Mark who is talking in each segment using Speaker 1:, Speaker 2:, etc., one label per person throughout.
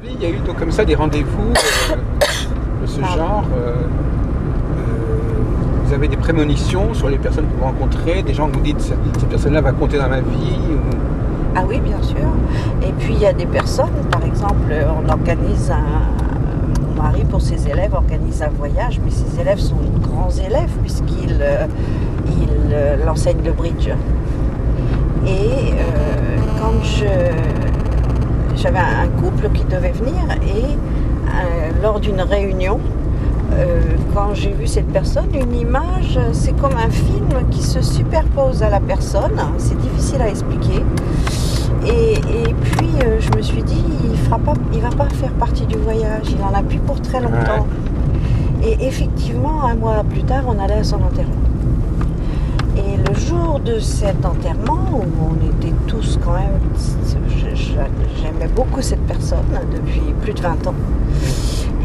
Speaker 1: Il y a eu donc comme ça des rendez-vous de ce genre. Vous avez des prémonitions sur les personnes que vous rencontrez, des gens que vous dites cette personne-là va compter dans ma vie ou...
Speaker 2: Ah oui, bien sûr. Et puis il y a des personnes, par exemple, on organise mon mari pour ses élèves organise un voyage, mais ses élèves sont de grands élèves puisqu'il enseigne le bridge. Et quand j'avais un couple qui devait venir et lors d'une réunion, quand j'ai vu cette personne, une image, c'est comme un film qui se superpose à la personne, c'est difficile à expliquer. Et puis je me suis dit, il va pas faire partie du voyage, il en a plus pour très longtemps. Ouais. Et effectivement, un mois plus tard, on allait à son enterrement. Et le jour de cet enterrement, où on était tous quand même, j'aimais beaucoup cette personne depuis plus de 20 ans.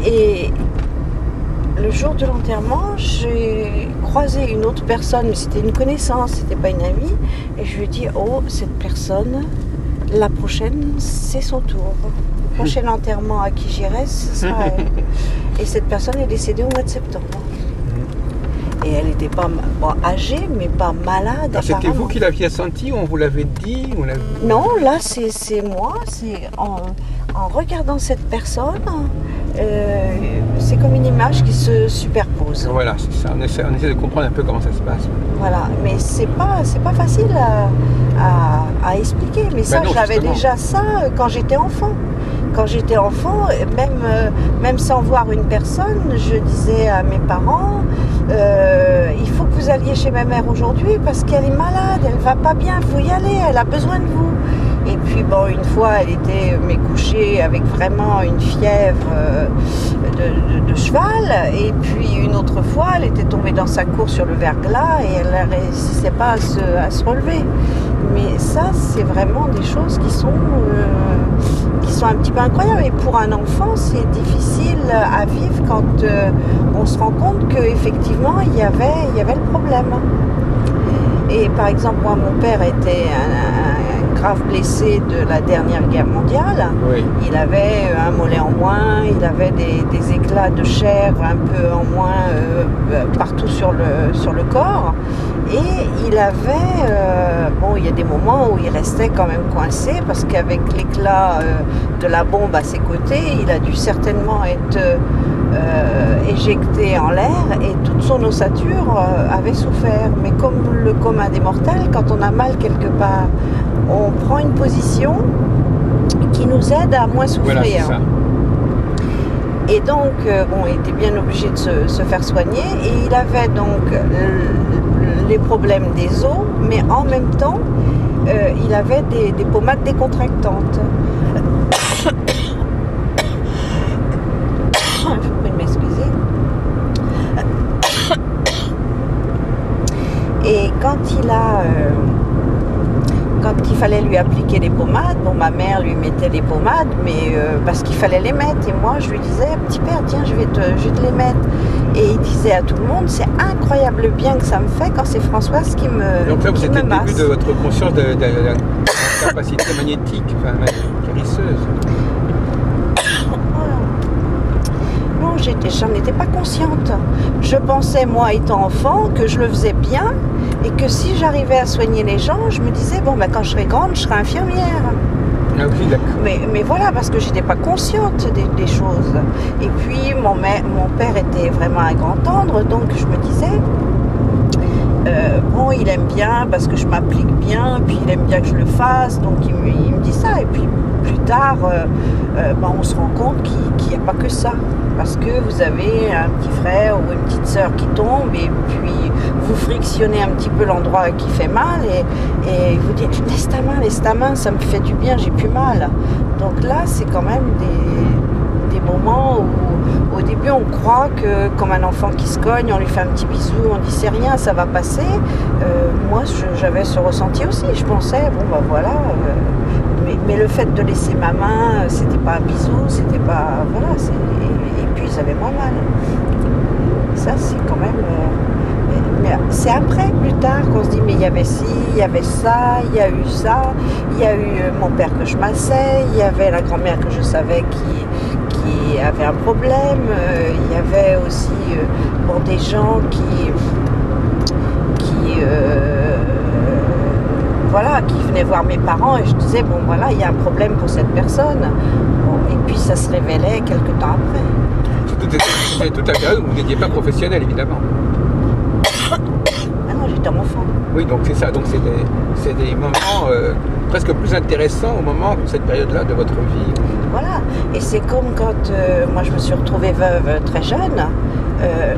Speaker 2: Et le jour de l'enterrement, j'ai croisé une autre personne, mais c'était une connaissance, c'était pas une amie, et je lui ai dit, oh, cette personne, la prochaine, c'est son tour. Le prochain enterrement à qui j'irai, ce sera elle. Et cette personne est décédée au mois de septembre. Et elle n'était pas âgée, mais pas malade.
Speaker 1: C'était vous qui l'aviez senti ou on vous l'avait dit
Speaker 2: Non, là, c'est moi. C'est en regardant cette personne, c'est comme une image qui se superpose.
Speaker 1: Voilà, c'est ça. On essaie de comprendre un peu comment ça se passe.
Speaker 2: Voilà, mais c'est pas facile à expliquer. Mais ça,
Speaker 1: non,
Speaker 2: j'avais déjà ça quand j'étais enfant. Quand j'étais enfant, même sans voir une personne, je disais à mes parents, il faut que vous alliez chez ma mère aujourd'hui parce qu'elle est malade, elle va pas bien, il faut y aller, elle a besoin de vous. Et puis bon, une fois, elle était couchée avec vraiment une fièvre de cheval. Et puis une autre fois, elle était tombée dans sa course sur le verglas et elle ne réussissait pas à se relever. Mais ça, c'est vraiment des choses qui sont un petit peu incroyables. Et pour un enfant, c'est difficile à vivre quand on se rend compte qu'effectivement, il y avait le problème. Et par exemple, moi, mon père était un grave blessé de la dernière guerre mondiale.
Speaker 1: Oui.
Speaker 2: Il avait un mollet en moins, il avait des éclats de chair un peu en moins partout sur le corps. Et il avait, il y a des moments où il restait quand même coincé parce qu'avec l'éclat de la bombe à ses côtés, il a dû certainement être éjecté en l'air et toute son ossature avait souffert. Mais comme le commun des mortels, quand on a mal quelque part, on prend une position qui nous aide à moins souffrir.
Speaker 1: Voilà, c'est ça.
Speaker 2: Et donc, il était bien obligé de se faire soigner et il avait donc les problèmes des os, mais en même temps, il avait des pommades décontractantes. Il faut pas m'excuser. Et quand il fallait lui appliquer les pommades, ma mère lui mettait les pommades, mais parce qu'il fallait les mettre. Et moi, je lui disais, petit père, tiens, je vais te les mettre. Et il disait à tout le monde, c'est incroyable le bien que ça me fait quand c'est Françoise qui me
Speaker 1: Donc là, vous êtes au
Speaker 2: masse.
Speaker 1: début de votre conscience de la capacité magnétique, guérisseuse.
Speaker 2: Non, j'en étais pas consciente. Je pensais, moi, étant enfant, que je le faisais bien et que si j'arrivais à soigner les gens, je me disais, quand je serai grande, je serai infirmière.
Speaker 1: Ah oui, d'accord.
Speaker 2: Mais voilà, parce que je n'étais pas consciente des choses. Et puis, mon père était vraiment un grand tendre, donc je me disais, il aime bien parce que je m'applique bien, puis il aime bien que je le fasse, donc il me dit ça. Et puis, plus tard, on se rend compte qu'il n'y a pas que ça. Parce que vous avez un petit frère ou une petite sœur qui tombe et puis vous frictionnez un petit peu l'endroit qui fait mal et vous dites laisse ta main, ça me fait du bien, j'ai plus mal. Donc là, c'est quand même des moments où au début on croit que comme un enfant qui se cogne, on lui fait un petit bisou, on dit c'est rien, ça va passer. Moi, j'avais ce ressenti aussi, je pensais voilà. Mais le fait de laisser ma main, c'était pas un bisou, c'était pas... Voilà, et puis ils avaient moins mal. Ça, c'est quand même... mais c'est après, plus tard, qu'on se dit, mais il y avait ci, il y avait ça, il y a eu mon père que je massais, il y avait la grand-mère que je savais qui qui avaient un problème. Il y avait aussi bon, des gens qui voilà, qui venaient voir mes parents et je disais, bon voilà, il y a un problème pour cette personne. Bon, et puis ça se révélait quelques temps après.
Speaker 1: C'était toute la période où vous n'étiez pas professionnel, évidemment.
Speaker 2: Ah non, j'étais enfant.
Speaker 1: Oui, donc c'est ça. Donc c'est des moments presque plus intéressants au moment de cette période-là de votre vie.
Speaker 2: Voilà. Et c'est comme quand moi je me suis retrouvée veuve très jeune.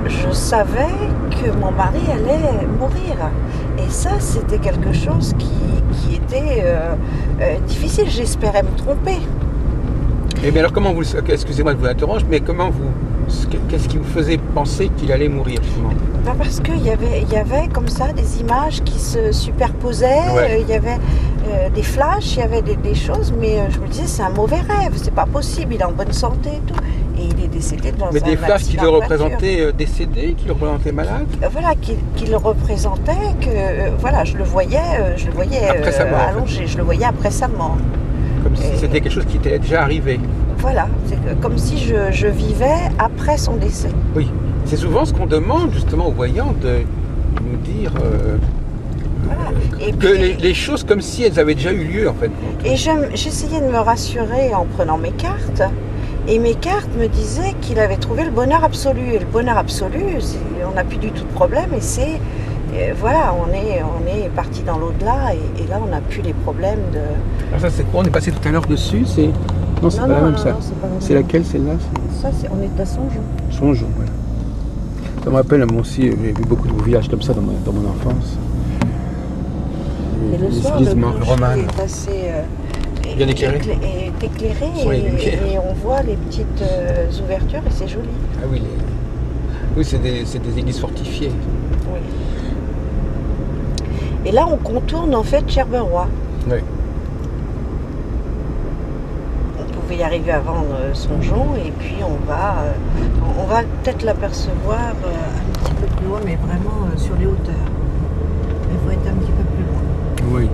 Speaker 2: Je savais que mon mari allait mourir. Et ça, c'était quelque chose qui était difficile. J'espérais me tromper.
Speaker 1: Et bien alors comment vous... Excusez-moi de vous interroger, mais comment vous... Qu'est-ce qui vous faisait penser qu'il allait mourir, justement?
Speaker 2: Ben parce qu'il y avait comme ça des images qui se superposaient.
Speaker 1: Ouais.
Speaker 2: Il y avait des flashs, il y avait des choses. Mais je me disais, c'est un mauvais rêve. C'est pas possible. Il est en bonne santé et tout. Et il est décédé dans
Speaker 1: Mais
Speaker 2: un
Speaker 1: des flashs qui
Speaker 2: accident
Speaker 1: le
Speaker 2: de voiture.
Speaker 1: représentaient décédé, qui le représentaient malade?
Speaker 2: Voilà, qui le représentait, que voilà, je le voyais
Speaker 1: Après sa mort,
Speaker 2: allongé, je le voyais après sa mort.
Speaker 1: Comme si c'était quelque chose qui était déjà arrivé.
Speaker 2: Voilà, c'est comme si je vivais après son décès.
Speaker 1: Oui, c'est souvent ce qu'on demande justement aux voyants de nous dire
Speaker 2: Voilà. Et
Speaker 1: que
Speaker 2: puis,
Speaker 1: les choses comme si elles avaient déjà eu lieu en fait.
Speaker 2: et j'essayais de me rassurer en prenant mes cartes. Et mes cartes me disaient qu'il avait trouvé le bonheur absolu. Et le bonheur absolu, on n'a plus du tout de problème. Et c'est, voilà, on est parti dans l'au-delà. Et là, on n'a plus les problèmes de...
Speaker 1: Alors ça c'est quoi? On est passé tout à l'heure dessus, c'est... Non, c'est pas la même ça.
Speaker 2: Non, c'est pas la même.
Speaker 1: C'est laquelle celle-là?
Speaker 2: Ça, on est à Songeon.
Speaker 1: Songeon, voilà. Ça me rappelle, moi aussi, j'ai vu beaucoup de villages comme ça dans mon enfance.
Speaker 2: Et le
Speaker 1: Les
Speaker 2: soir,
Speaker 1: églises
Speaker 2: le
Speaker 1: romanes.
Speaker 2: est assez
Speaker 1: Bien éclairé.
Speaker 2: est éclairé
Speaker 1: Sur les lumières.
Speaker 2: et on voit les petites ouvertures et c'est joli.
Speaker 1: Ah oui, oui c'est des églises fortifiées.
Speaker 2: Oui. Et là, on contourne en fait Cherberoy.
Speaker 1: Oui.
Speaker 2: On pouvait y arriver avant Songeon et puis on va peut-être l'apercevoir un petit peu plus loin, mais vraiment sur les hauteurs. Il faut être un petit peu plus loin.
Speaker 1: Oui.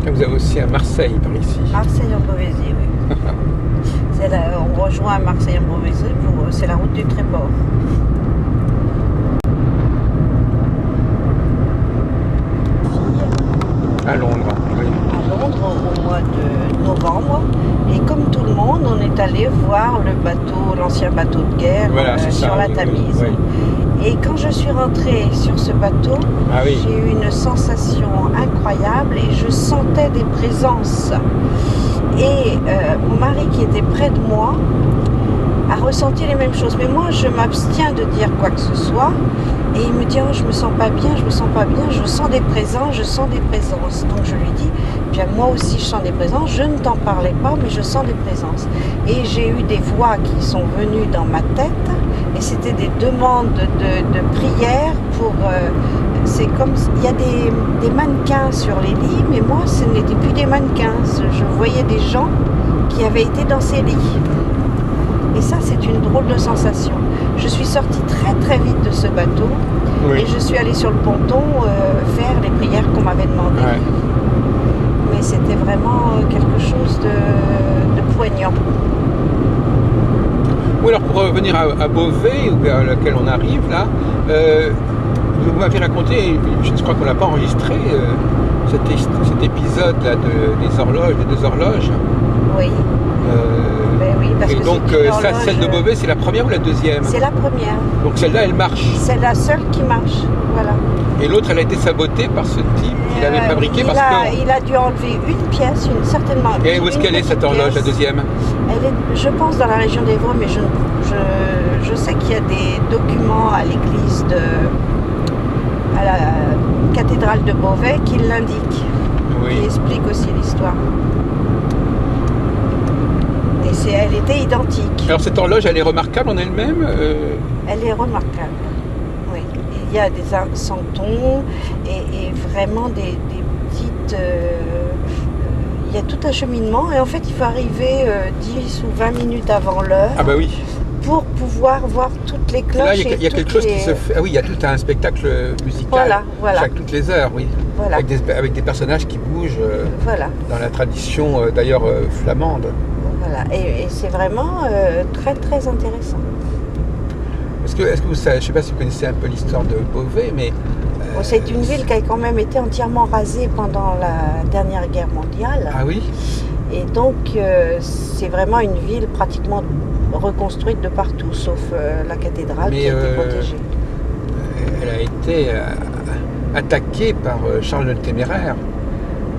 Speaker 1: Et vous avez aussi à Marseille par ici.
Speaker 2: Marseille en Beauvaisis, oui. On rejoint Marseille en Beauvaisis, c'est la route du Tréport.
Speaker 1: À Londres, oui.
Speaker 2: À Londres au mois de novembre. Et comme tout le monde, on est allé voir le bateau, l'ancien bateau de guerre
Speaker 1: Voilà, c'est ça,
Speaker 2: sur la
Speaker 1: oui,
Speaker 2: Tamise.
Speaker 1: oui, oui.
Speaker 2: Et quand je suis rentrée sur ce bateau,
Speaker 1: Ah oui.
Speaker 2: j'ai eu une sensation incroyable et je sentais des présences. Et mon mari qui était près de moi a ressenti les mêmes choses. Mais moi, je m'abstiens de dire quoi que ce soit. Et il me dit, oh, je me sens pas bien, je me sens pas bien, je sens des présences, je sens des présences. Donc je lui dis, bien moi aussi je sens des présences, je ne t'en parlais pas, mais je sens des présences. Et j'ai eu des voix qui sont venues dans ma tête, et c'était des demandes de prière pour... c'est comme, il y a des mannequins sur les lits, mais moi ce n'était plus des mannequins, je voyais des gens qui avaient été dans ces lits. Et ça, c'est une drôle de sensation. Je suis sortie très très vite de ce bateau
Speaker 1: Oui.
Speaker 2: et je suis allée sur le ponton faire les prières qu'on m'avait demandées.
Speaker 1: Ouais.
Speaker 2: Mais c'était vraiment quelque chose de poignant.
Speaker 1: Oui, alors pour revenir à Beauvais, à laquelle on arrive là, vous m'avez raconté, je crois qu'on ne l'a pas enregistré, cet épisode là des horloges, des 2 horloges.
Speaker 2: Oui. Ben oui, parce
Speaker 1: et
Speaker 2: que
Speaker 1: donc
Speaker 2: c'est une
Speaker 1: ça,
Speaker 2: horloge,
Speaker 1: celle de Beauvais, c'est la première ou la deuxième?
Speaker 2: c'est la première.
Speaker 1: Donc celle-là, elle marche.
Speaker 2: C'est la seule qui marche. Voilà.
Speaker 1: Et l'autre, elle a été sabotée par ce type qui l'avait fabriquée parce que...
Speaker 2: Il a dû enlever une pièce, certainement.
Speaker 1: Et où est-ce qu'elle est cette horloge, la deuxième?
Speaker 2: Elle est, je pense, dans la région d'Évreux, mais je sais qu'il y a des documents à l'église à la cathédrale de Beauvais qui l'indiquent,
Speaker 1: Oui.
Speaker 2: qui expliquent aussi l'histoire. Et elle était identique.
Speaker 1: Alors cette horloge, elle est remarquable en elle-même
Speaker 2: Elle est remarquable. Oui. Il y a des santons et vraiment des petites... il y a tout un cheminement et en fait il faut arriver 10 ou 20 minutes avant l'heure.
Speaker 1: Ah bah oui.
Speaker 2: pour pouvoir voir toutes les cloches.
Speaker 1: Là, il y a quelque chose qui se fait. Ah oui, il y a tout un spectacle musical
Speaker 2: Voilà.
Speaker 1: toutes les heures, oui.
Speaker 2: Voilà.
Speaker 1: Avec des personnages qui bougent
Speaker 2: Voilà.
Speaker 1: dans la tradition d'ailleurs flamande.
Speaker 2: Voilà. Et c'est vraiment très très intéressant.
Speaker 1: Est-ce que vous savez, je ne sais pas si vous connaissez un peu l'histoire de Beauvais, mais...
Speaker 2: Bon, c'est une ville qui a quand même été entièrement rasée pendant la dernière guerre mondiale.
Speaker 1: Ah oui?
Speaker 2: Et donc, c'est vraiment une ville pratiquement reconstruite de partout, sauf la cathédrale qui a été protégée.
Speaker 1: Elle a été attaquée par Charles le Téméraire.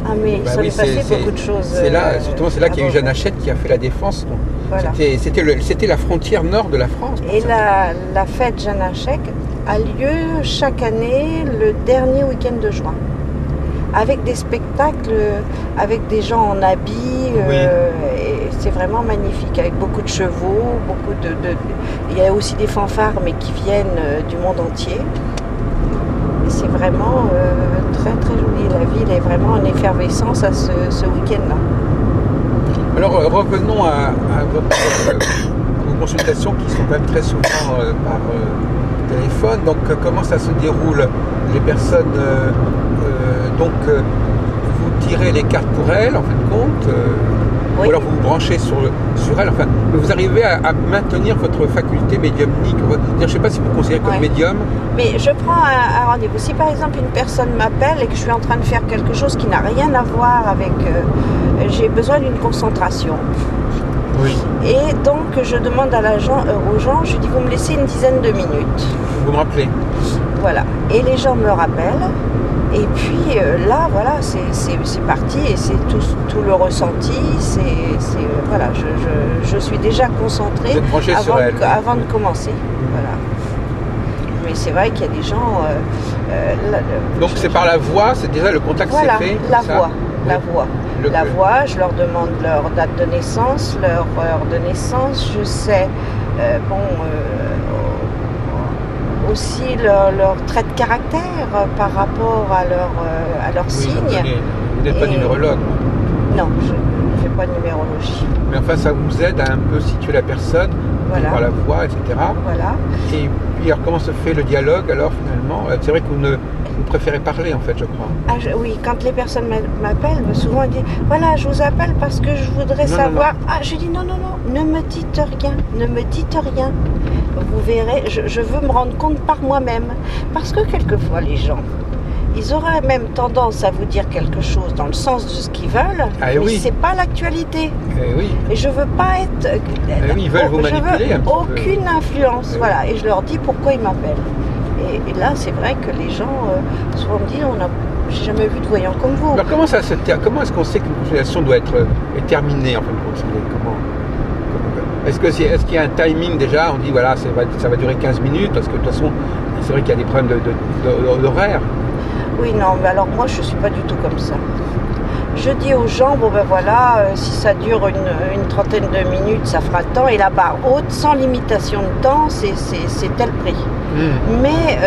Speaker 2: Ah, mais il s'en est passé beaucoup de choses.
Speaker 1: C'est là, justement, c'est là qu'il y a eu Jeanne Hachette qui a fait la défense.
Speaker 2: Voilà.
Speaker 1: C'était la frontière nord de la France.
Speaker 2: Et la fête Jeanne Hachette a lieu chaque année le dernier week-end de juin, avec des spectacles, avec des gens en habits, et c'est vraiment magnifique, avec beaucoup de chevaux, il y a aussi des fanfares, mais qui viennent du monde entier. Et c'est vraiment très très joli. La ville est vraiment en effervescence à ce week-end-là.
Speaker 1: Alors revenons à vos consultations qui sont quand même très souvent par téléphone. Donc comment ça se déroule? Les personnes, vous tirez les cartes pour elles en fin de compte, oui. Ou alors vous vous branchez sur elles, enfin, vous arrivez à maintenir votre faculté médiumnique. Je ne sais pas si vous vous considérez comme médium.
Speaker 2: Mais je prends un rendez-vous. Si par exemple une personne m'appelle et que je suis en train de faire quelque chose qui n'a rien à voir avec... j'ai besoin d'une concentration.
Speaker 1: Oui.
Speaker 2: Et donc je demande aux gens, je dis vous me laissez une dizaine de minutes.
Speaker 1: Vous me rappelez.
Speaker 2: Voilà. Et les gens me rappellent. Et puis là, voilà, c'est parti et c'est tout le ressenti. Voilà, je suis déjà concentrée avant de commencer. Voilà. Mais c'est vrai qu'il y a des gens.
Speaker 1: Donc c'est par la voix, c'est déjà le contact s'est fait.
Speaker 2: La voix. Je leur demande leur date de naissance, leur heure de naissance. Je sais, aussi leur trait de caractère par rapport à leur signe.
Speaker 1: Vous n'êtes pas numérologue?
Speaker 2: Non, je ne fais pas de numérologie.
Speaker 1: Mais enfin, ça vous aide à un peu situer la personne, par la voix, etc.
Speaker 2: Voilà.
Speaker 1: Et puis, alors, comment se fait le dialogue, alors, finalement? C'est vrai que vous préférez parler, en fait, je crois.
Speaker 2: Oui, quand les personnes m'appellent, souvent elles disent « Voilà, je vous appelle parce que je voudrais savoir... » Ah, je dis « Non, ne me dites rien. Vous verrez, je veux me rendre compte par moi-même. » Parce que quelquefois, les gens, ils auraient même tendance à vous dire quelque chose dans le sens de ce qu'ils veulent, mais c'est pas l'actualité. Et je veux pas être...
Speaker 1: ils veulent vous manipuler un petit peu.
Speaker 2: Aucune influence, voilà. Et je leur dis pourquoi ils m'appellent. Et là, c'est vrai que les gens souvent me disent j'ai jamais vu de voyant comme vous.
Speaker 1: Alors comment est-ce qu'on sait qu'une consultation doit être terminée en fin de compte? Est-ce qu'il y a un timing déjà? On dit voilà, ça va durer 15 minutes parce que de toute façon, c'est vrai qu'il y a des problèmes d'horaire. Oui,
Speaker 2: non, mais alors moi je suis pas du tout comme ça. Je dis aux gens, si ça dure une trentaine de minutes, ça fera tant, et la barre haute, sans limitation de temps, c'est tel prix. Mais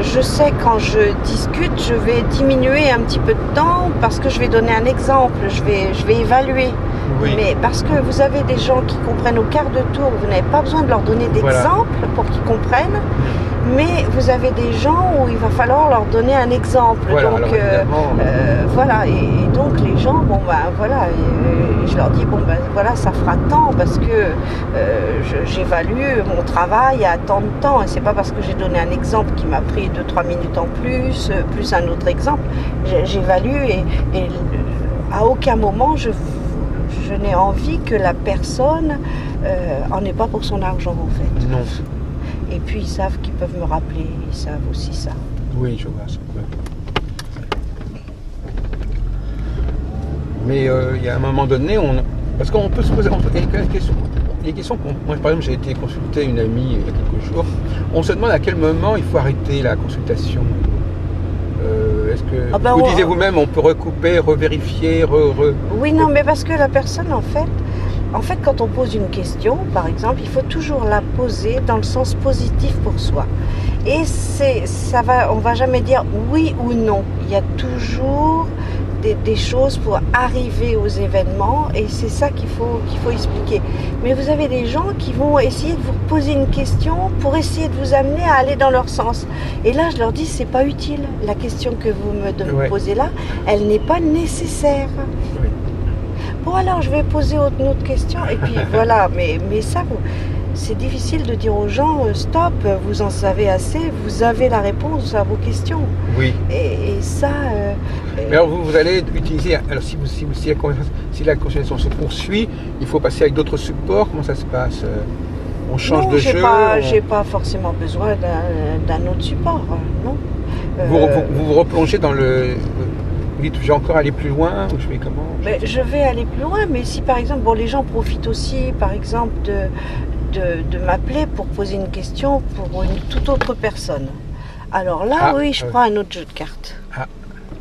Speaker 2: je sais quand je discute, je vais diminuer un petit peu de temps parce que je vais donner un exemple, je vais évaluer. Oui. Mais parce que vous avez des gens qui comprennent au quart de tour, vous n'avez pas besoin de leur donner d'exemple pour qu'ils comprennent. Mais vous avez des gens où il va falloir leur donner un exemple.
Speaker 1: Voilà,
Speaker 2: donc
Speaker 1: voilà,
Speaker 2: et donc les gens, je leur dis ça fera tant parce que j'évalue mon travail à tant de temps. Et c'est pas parce que j'ai donné un exemple qui m'a pris 2-3 minutes en plus un autre exemple. J'évalue et à aucun moment je n'ai envie que la personne en ait pas pour son argent en fait.
Speaker 1: Non.
Speaker 2: Et puis ils savent qu'ils peuvent me rappeler, ils savent aussi ça.
Speaker 1: Oui, je vois ça. Mais il y a un moment donné, parce qu'on peut se poser les questions moi par exemple j'ai été consulter une amie il y a quelques jours, on se demande à quel moment il faut arrêter la consultation. Est-ce que vous disiez vous-même on peut recouper, revérifier,
Speaker 2: Oui, non, mais parce que la personne en fait, quand on pose une question, par exemple, il faut toujours la poser dans le sens positif pour soi. Et on va jamais dire oui ou non. Il y a toujours des choses pour arriver aux événements et c'est ça qu'il faut expliquer. Mais vous avez des gens qui vont essayer de vous poser une question pour essayer de vous amener à aller dans leur sens. Et là, je leur dis, c'est pas utile. La question que vous me posez là, elle n'est pas nécessaire.
Speaker 1: Oui.
Speaker 2: Bon, alors, je vais poser une autre question. Et puis, voilà. Mais ça, c'est difficile de dire aux gens, stop, vous en savez assez, vous avez la réponse à vos questions.
Speaker 1: Oui.
Speaker 2: Et ça...
Speaker 1: Mais alors vous allez utiliser, alors si la conversation se poursuit, il faut passer avec d'autres supports, comment ça se passe? On change de jeu?
Speaker 2: J'ai pas forcément besoin d'un autre support, non.
Speaker 1: Vous replongez dans le... Vous dites, je vais encore aller plus loin, ou je vais comment?
Speaker 2: Je vais aller plus loin, mais si par exemple, les gens profitent aussi, par exemple, de m'appeler pour poser une question pour une toute autre personne. Alors là, je prends un autre jeu de cartes.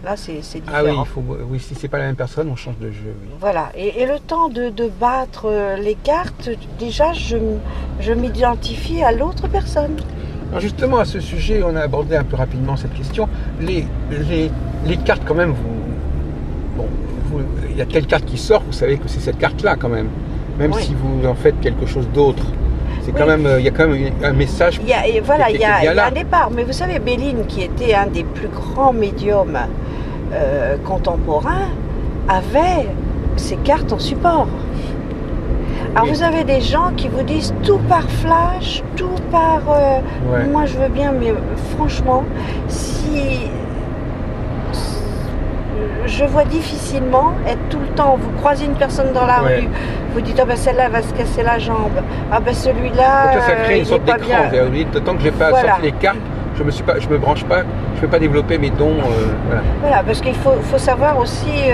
Speaker 2: Là, c'est différent.
Speaker 1: Ah oui, si c'est pas la même personne, on change de jeu. Oui.
Speaker 2: Voilà, et le temps de battre les cartes, déjà, je m'identifie à l'autre personne.
Speaker 1: Alors justement, à ce sujet, on a abordé un peu rapidement cette question. Les cartes, quand même, il y a telle carte qui sort, vous savez que c'est cette carte-là, quand même. Même si vous en faites quelque chose d'autre. C'est quand même, il y a quand même un message.
Speaker 2: Il y a un départ. Mais vous savez, Béline, qui était un des plus grands médiums contemporains, avait ses cartes en support. Alors vous avez des gens qui vous disent tout par flash, tout par... Moi je veux bien, mais franchement, si... Je vois difficilement être tout le temps, vous croisez une personne dans la rue, vous dites, ah ben celle-là va se casser la jambe, ah ben celui-là,
Speaker 1: ça crée une sorte d'écran, vous dites, tant que je n'ai pas sorti les cartes, je me branche pas, je ne peux pas développer mes dons.
Speaker 2: Voilà, parce qu'il faut savoir aussi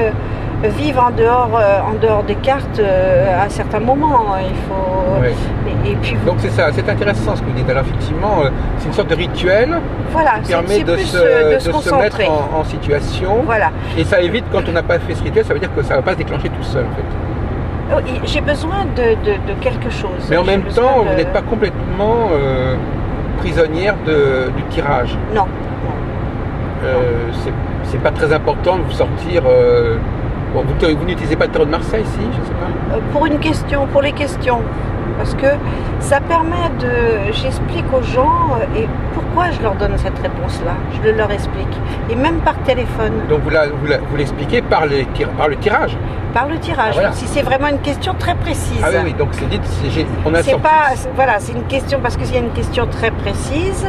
Speaker 2: vivre en dehors des cartes à certains moments. Il faut. Et puis
Speaker 1: donc c'est ça, c'est intéressant ce que vous dites. Alors effectivement, c'est une sorte de rituel qui permet de se mettre en situation.
Speaker 2: Voilà.
Speaker 1: Et ça évite, quand on n'a pas fait ce rituel, ça veut dire que ça ne va pas se déclencher tout seul en fait.
Speaker 2: J'ai besoin de quelque chose.
Speaker 1: Mais en même temps, vous n'êtes pas complètement prisonnière du tirage.
Speaker 2: Non.
Speaker 1: C'est pas très important de vous sortir. Vous n'utilisez pas le tarot de Marseille, si, je sais pas.
Speaker 2: Pour les questions. Parce que ça permet j'explique aux gens et pourquoi je leur donne cette réponse-là. Je le leur explique. Et même par téléphone.
Speaker 1: Donc vous l'expliquez par le tirage.
Speaker 2: Par le tirage. Voilà. Si c'est vraiment une question très précise.
Speaker 1: Ah oui, donc c'est dit, on a sorti.
Speaker 2: C'est une question parce qu'il y a une question très précise.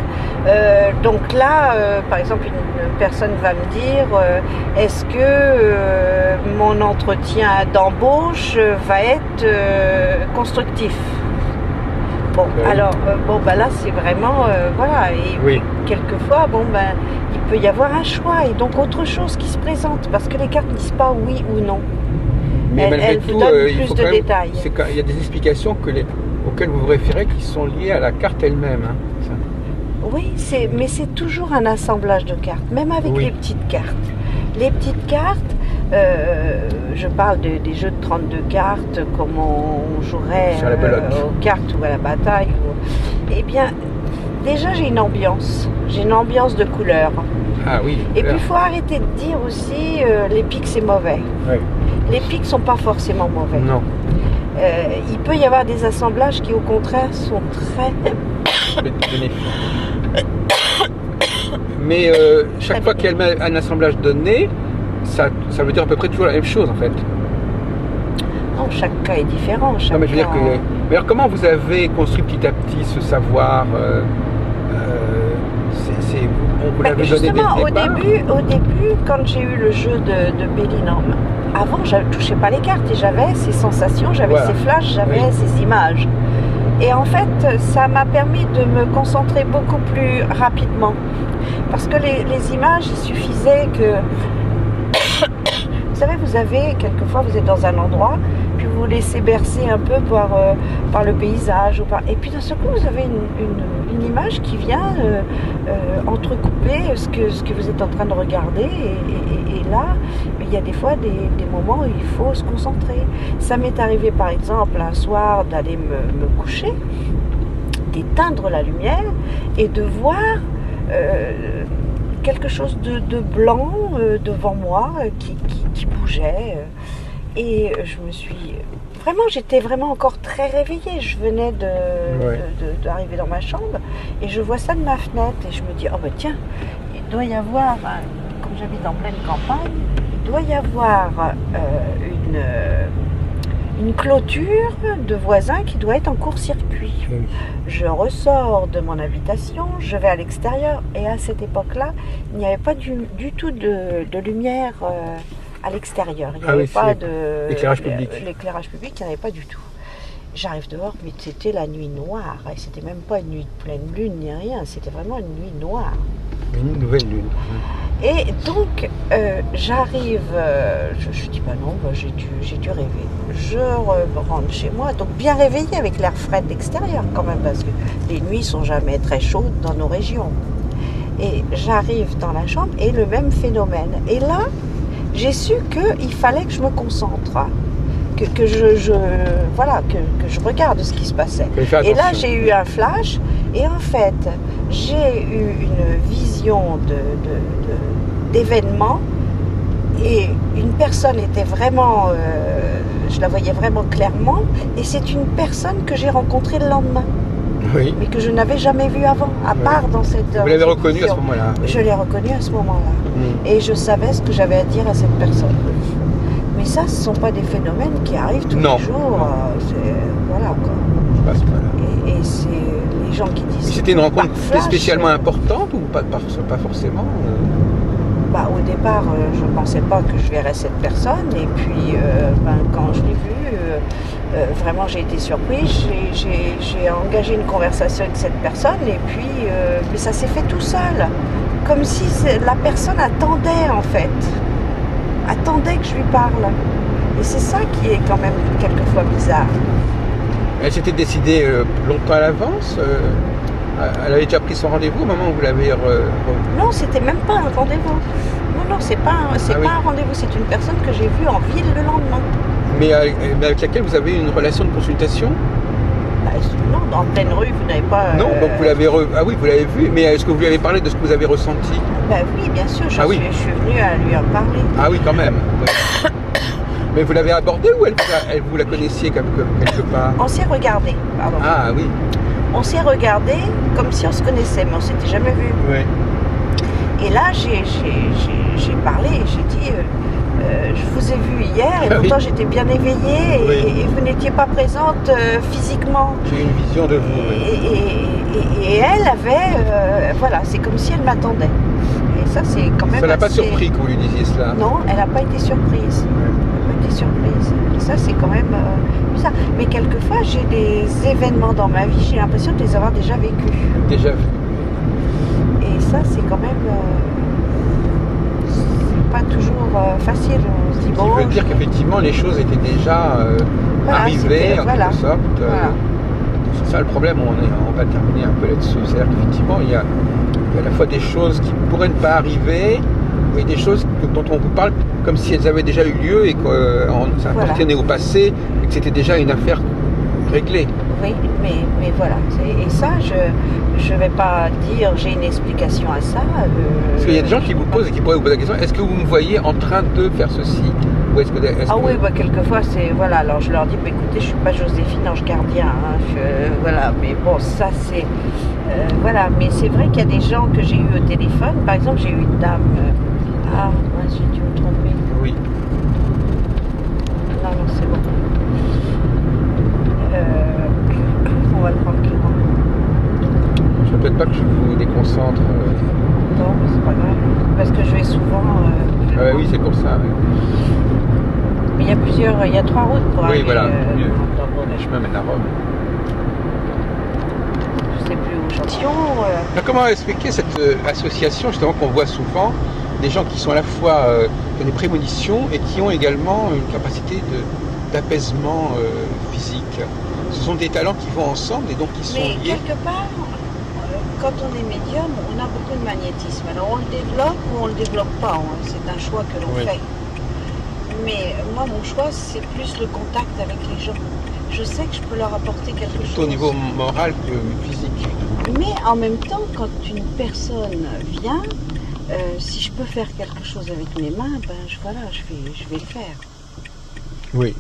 Speaker 2: Donc là, par exemple, une personne va me dire est-ce que mon entretien d'embauche va être constructif? Bon, alors, là, c'est vraiment, et quelquefois, il peut y avoir un choix, et donc autre chose qui se présente, parce que les cartes ne disent pas oui ou non.
Speaker 1: Mais
Speaker 2: elles vous donnent plus de détails.
Speaker 1: Il y a des explications auxquelles vous vous référez qui sont liées à la carte elle-même. Hein,
Speaker 2: oui, mais c'est toujours un assemblage de cartes, même avec les petites cartes. Les petites cartes, je parle des jeux de 32 cartes, comme on jouerait aux cartes ou à la bataille. Eh bien, déjà j'ai une ambiance de couleur.
Speaker 1: Ah oui.
Speaker 2: Et puis il faut arrêter de dire aussi les pics c'est mauvais.
Speaker 1: Oui.
Speaker 2: Les pics sont pas forcément mauvais.
Speaker 1: Non.
Speaker 2: Il peut y avoir des assemblages qui au contraire sont très
Speaker 1: bénéfiques. Mais chaque fois qu'il y a un assemblage donné, ça veut dire à peu près toujours la même chose en fait.
Speaker 2: Non, chaque cas est différent.
Speaker 1: Non, mais je veux dire que. Mais alors, comment vous avez construit petit à petit ce savoir vous l'avez donné dès le départ?
Speaker 2: Au début, quand j'ai eu le jeu de Béline, avant, je ne touchais pas les cartes et j'avais ces sensations, j'avais ces flashs, j'avais ces images. Et en fait, ça m'a permis de me concentrer beaucoup plus rapidement. Parce que les images, il suffisait que... Vous savez, quelquefois, vous êtes dans un endroit, puis vous vous laissez bercer un peu par le paysage. Et puis d'un seul coup, vous avez une image qui vient entrecouper ce que vous êtes en train de regarder. Et là, il y a des fois des moments où il faut se concentrer. Ça m'est arrivé, par exemple, un soir, d'aller me coucher, d'éteindre la lumière et de voir quelque chose de blanc devant moi qui bougeait. Et je me suis... Vraiment, j'étais vraiment encore très réveillée. Je venais d'arriver dans ma chambre et je vois ça de ma fenêtre. Et je me dis, oh ben tiens, il doit y avoir, comme j'habite en pleine campagne, il doit y avoir une clôture de voisins qui doit être en court-circuit.
Speaker 1: Oui.
Speaker 2: Je ressors de mon habitation, je vais à l'extérieur et à cette époque-là, il n'y avait pas du tout de lumière à l'extérieur. Il n'y avait pas de
Speaker 1: l'éclairage public.
Speaker 2: L'éclairage public, il n'y en avait pas du tout. J'arrive dehors, mais c'était la nuit noire. Et c'était même pas une nuit de pleine lune ni rien, c'était vraiment une nuit noire.
Speaker 1: Une nouvelle lune.
Speaker 2: Et donc, j'arrive, je dis bah non, j'ai dû rêver. Je rentre chez moi, donc bien réveillée avec l'air frais de l'extérieur quand même, parce que les nuits sont jamais très chaudes dans nos régions. Et j'arrive dans la chambre et le même phénomène. Et là, j'ai su qu'il fallait que je me concentre, que je regarde ce qui se passait. Et là, j'ai eu un flash, et en fait, j'ai eu une vision d'événements, et une personne était vraiment, je la voyais vraiment clairement, et c'est une personne que j'ai rencontrée le lendemain.
Speaker 1: Oui.
Speaker 2: Mais que je n'avais jamais vue avant, à part dans cette...
Speaker 1: Vous l'avez reconnue à ce moment-là?
Speaker 2: Je l'ai reconnue à ce moment-là. Et je savais ce que j'avais à dire à cette personne. Mais ça, ce ne sont pas des phénomènes qui arrivent tous les jours. Voilà, quoi. Et c'est les gens qui disent...
Speaker 1: C'était une rencontre spécialement importante ou pas forcément
Speaker 2: Au départ, je ne pensais pas que je verrais cette personne. Et puis, quand je l'ai vue... vraiment j'ai été surprise, j'ai engagé une conversation avec cette personne et puis mais ça s'est fait tout seul, comme si la personne attendait en fait, attendait que je lui parle, et c'est ça qui est quand même quelquefois bizarre.
Speaker 1: Elle s'était décidée longtemps à l'avance, elle avait déjà pris son rendez-vous au moment où vous l'avez
Speaker 2: Non, c'était même pas un rendez-vous, non, c'est pas un rendez-vous, c'est une personne que j'ai vue en ville le lendemain.
Speaker 1: Mais avec laquelle vous avez une relation de consultation?
Speaker 2: Non, en pleine rue, vous n'avez pas...
Speaker 1: Non, donc vous l'avez ah oui, vous l'avez vu, mais est-ce que vous lui avez parlé de ce que vous avez ressenti?
Speaker 2: Oui, bien sûr, je suis venue à lui en parler.
Speaker 1: Ah oui, quand même. Mais vous l'avez abordée ou vous la connaissiez quelque part?
Speaker 2: On s'est regardé, pardon.
Speaker 1: Ah oui.
Speaker 2: On s'est regardé comme si on se connaissait, mais on ne s'était jamais vu.
Speaker 1: Oui.
Speaker 2: Et là, j'ai parlé, j'ai dit... je vous ai vu hier et pourtant j'étais bien éveillée et vous n'étiez pas présente physiquement.
Speaker 1: J'ai une vision de vous.
Speaker 2: Et elle avait, c'est comme si elle m'attendait. Et ça, c'est quand même.
Speaker 1: Ça l'a pas surpris que vous lui disiez cela?
Speaker 2: Non, elle n'a pas été surprise. Elle n'a pas été surprise. Et ça, c'est quand même bizarre. Mais quelquefois, j'ai des événements dans ma vie, j'ai l'impression de les avoir déjà vécus.
Speaker 1: Déjà vu.
Speaker 2: Et ça, c'est quand même. Pas toujours facile. On se dit,
Speaker 1: Ce qui veut dire qu'effectivement les choses étaient déjà arrivées en quelque sorte. C'est ça le problème, on va terminer un peu là-dessus. C'est-à-dire qu'effectivement il y a à la fois des choses qui pourraient ne pas arriver et des choses dont on vous parle comme si elles avaient déjà eu lieu et que ça appartenait au passé et que c'était déjà une affaire réglée. Oui,
Speaker 2: mais voilà. Et ça, je ne vais pas dire j'ai une explication à ça.
Speaker 1: Parce qu'il y a des gens qui vous posent et qui pourraient vous poser la question, est-ce que vous me voyez en train de faire ceci? Ou
Speaker 2: oui, quelquefois c'est... Voilà, alors je leur dis, écoutez, je ne suis pas Joséphine Ange Gardien. Mais bon, ça c'est... mais c'est vrai qu'il y a des gens que j'ai eu au téléphone. Par exemple, j'ai eu une dame... j'ai dû me tromper.
Speaker 1: Oui.
Speaker 2: Non, c'est bon. On va le prendre clairement.
Speaker 1: Je ne peut-être pas que je vous déconcentre.
Speaker 2: Non, mais c'est pas grave. Parce que je vais souvent...
Speaker 1: oui, c'est pour ça.
Speaker 2: Mais il y a 3 routes pour aller...
Speaker 1: Oui, voilà. Le chemin mène à Rome.
Speaker 2: Je sais plus où j'en suis.
Speaker 1: Comment expliquer cette association justement qu'on voit souvent, des gens qui sont à la fois qui ont des prémonitions et qui ont également une capacité d'apaisement physique? Ce sont des talents qui vont ensemble et donc qui sont liés.
Speaker 2: Mais quelque part, quand on est médium, on a beaucoup de magnétisme. Alors on le développe ou on le développe pas, c'est un choix que l'on fait. Mais moi, mon choix, c'est plus le contact avec les gens. Je sais que je peux leur apporter quelque chose.
Speaker 1: Au niveau moral que physique.
Speaker 2: Mais en même temps, quand une personne vient, Si je peux faire quelque chose avec mes mains, ben voilà, je vais le faire.
Speaker 1: Oui.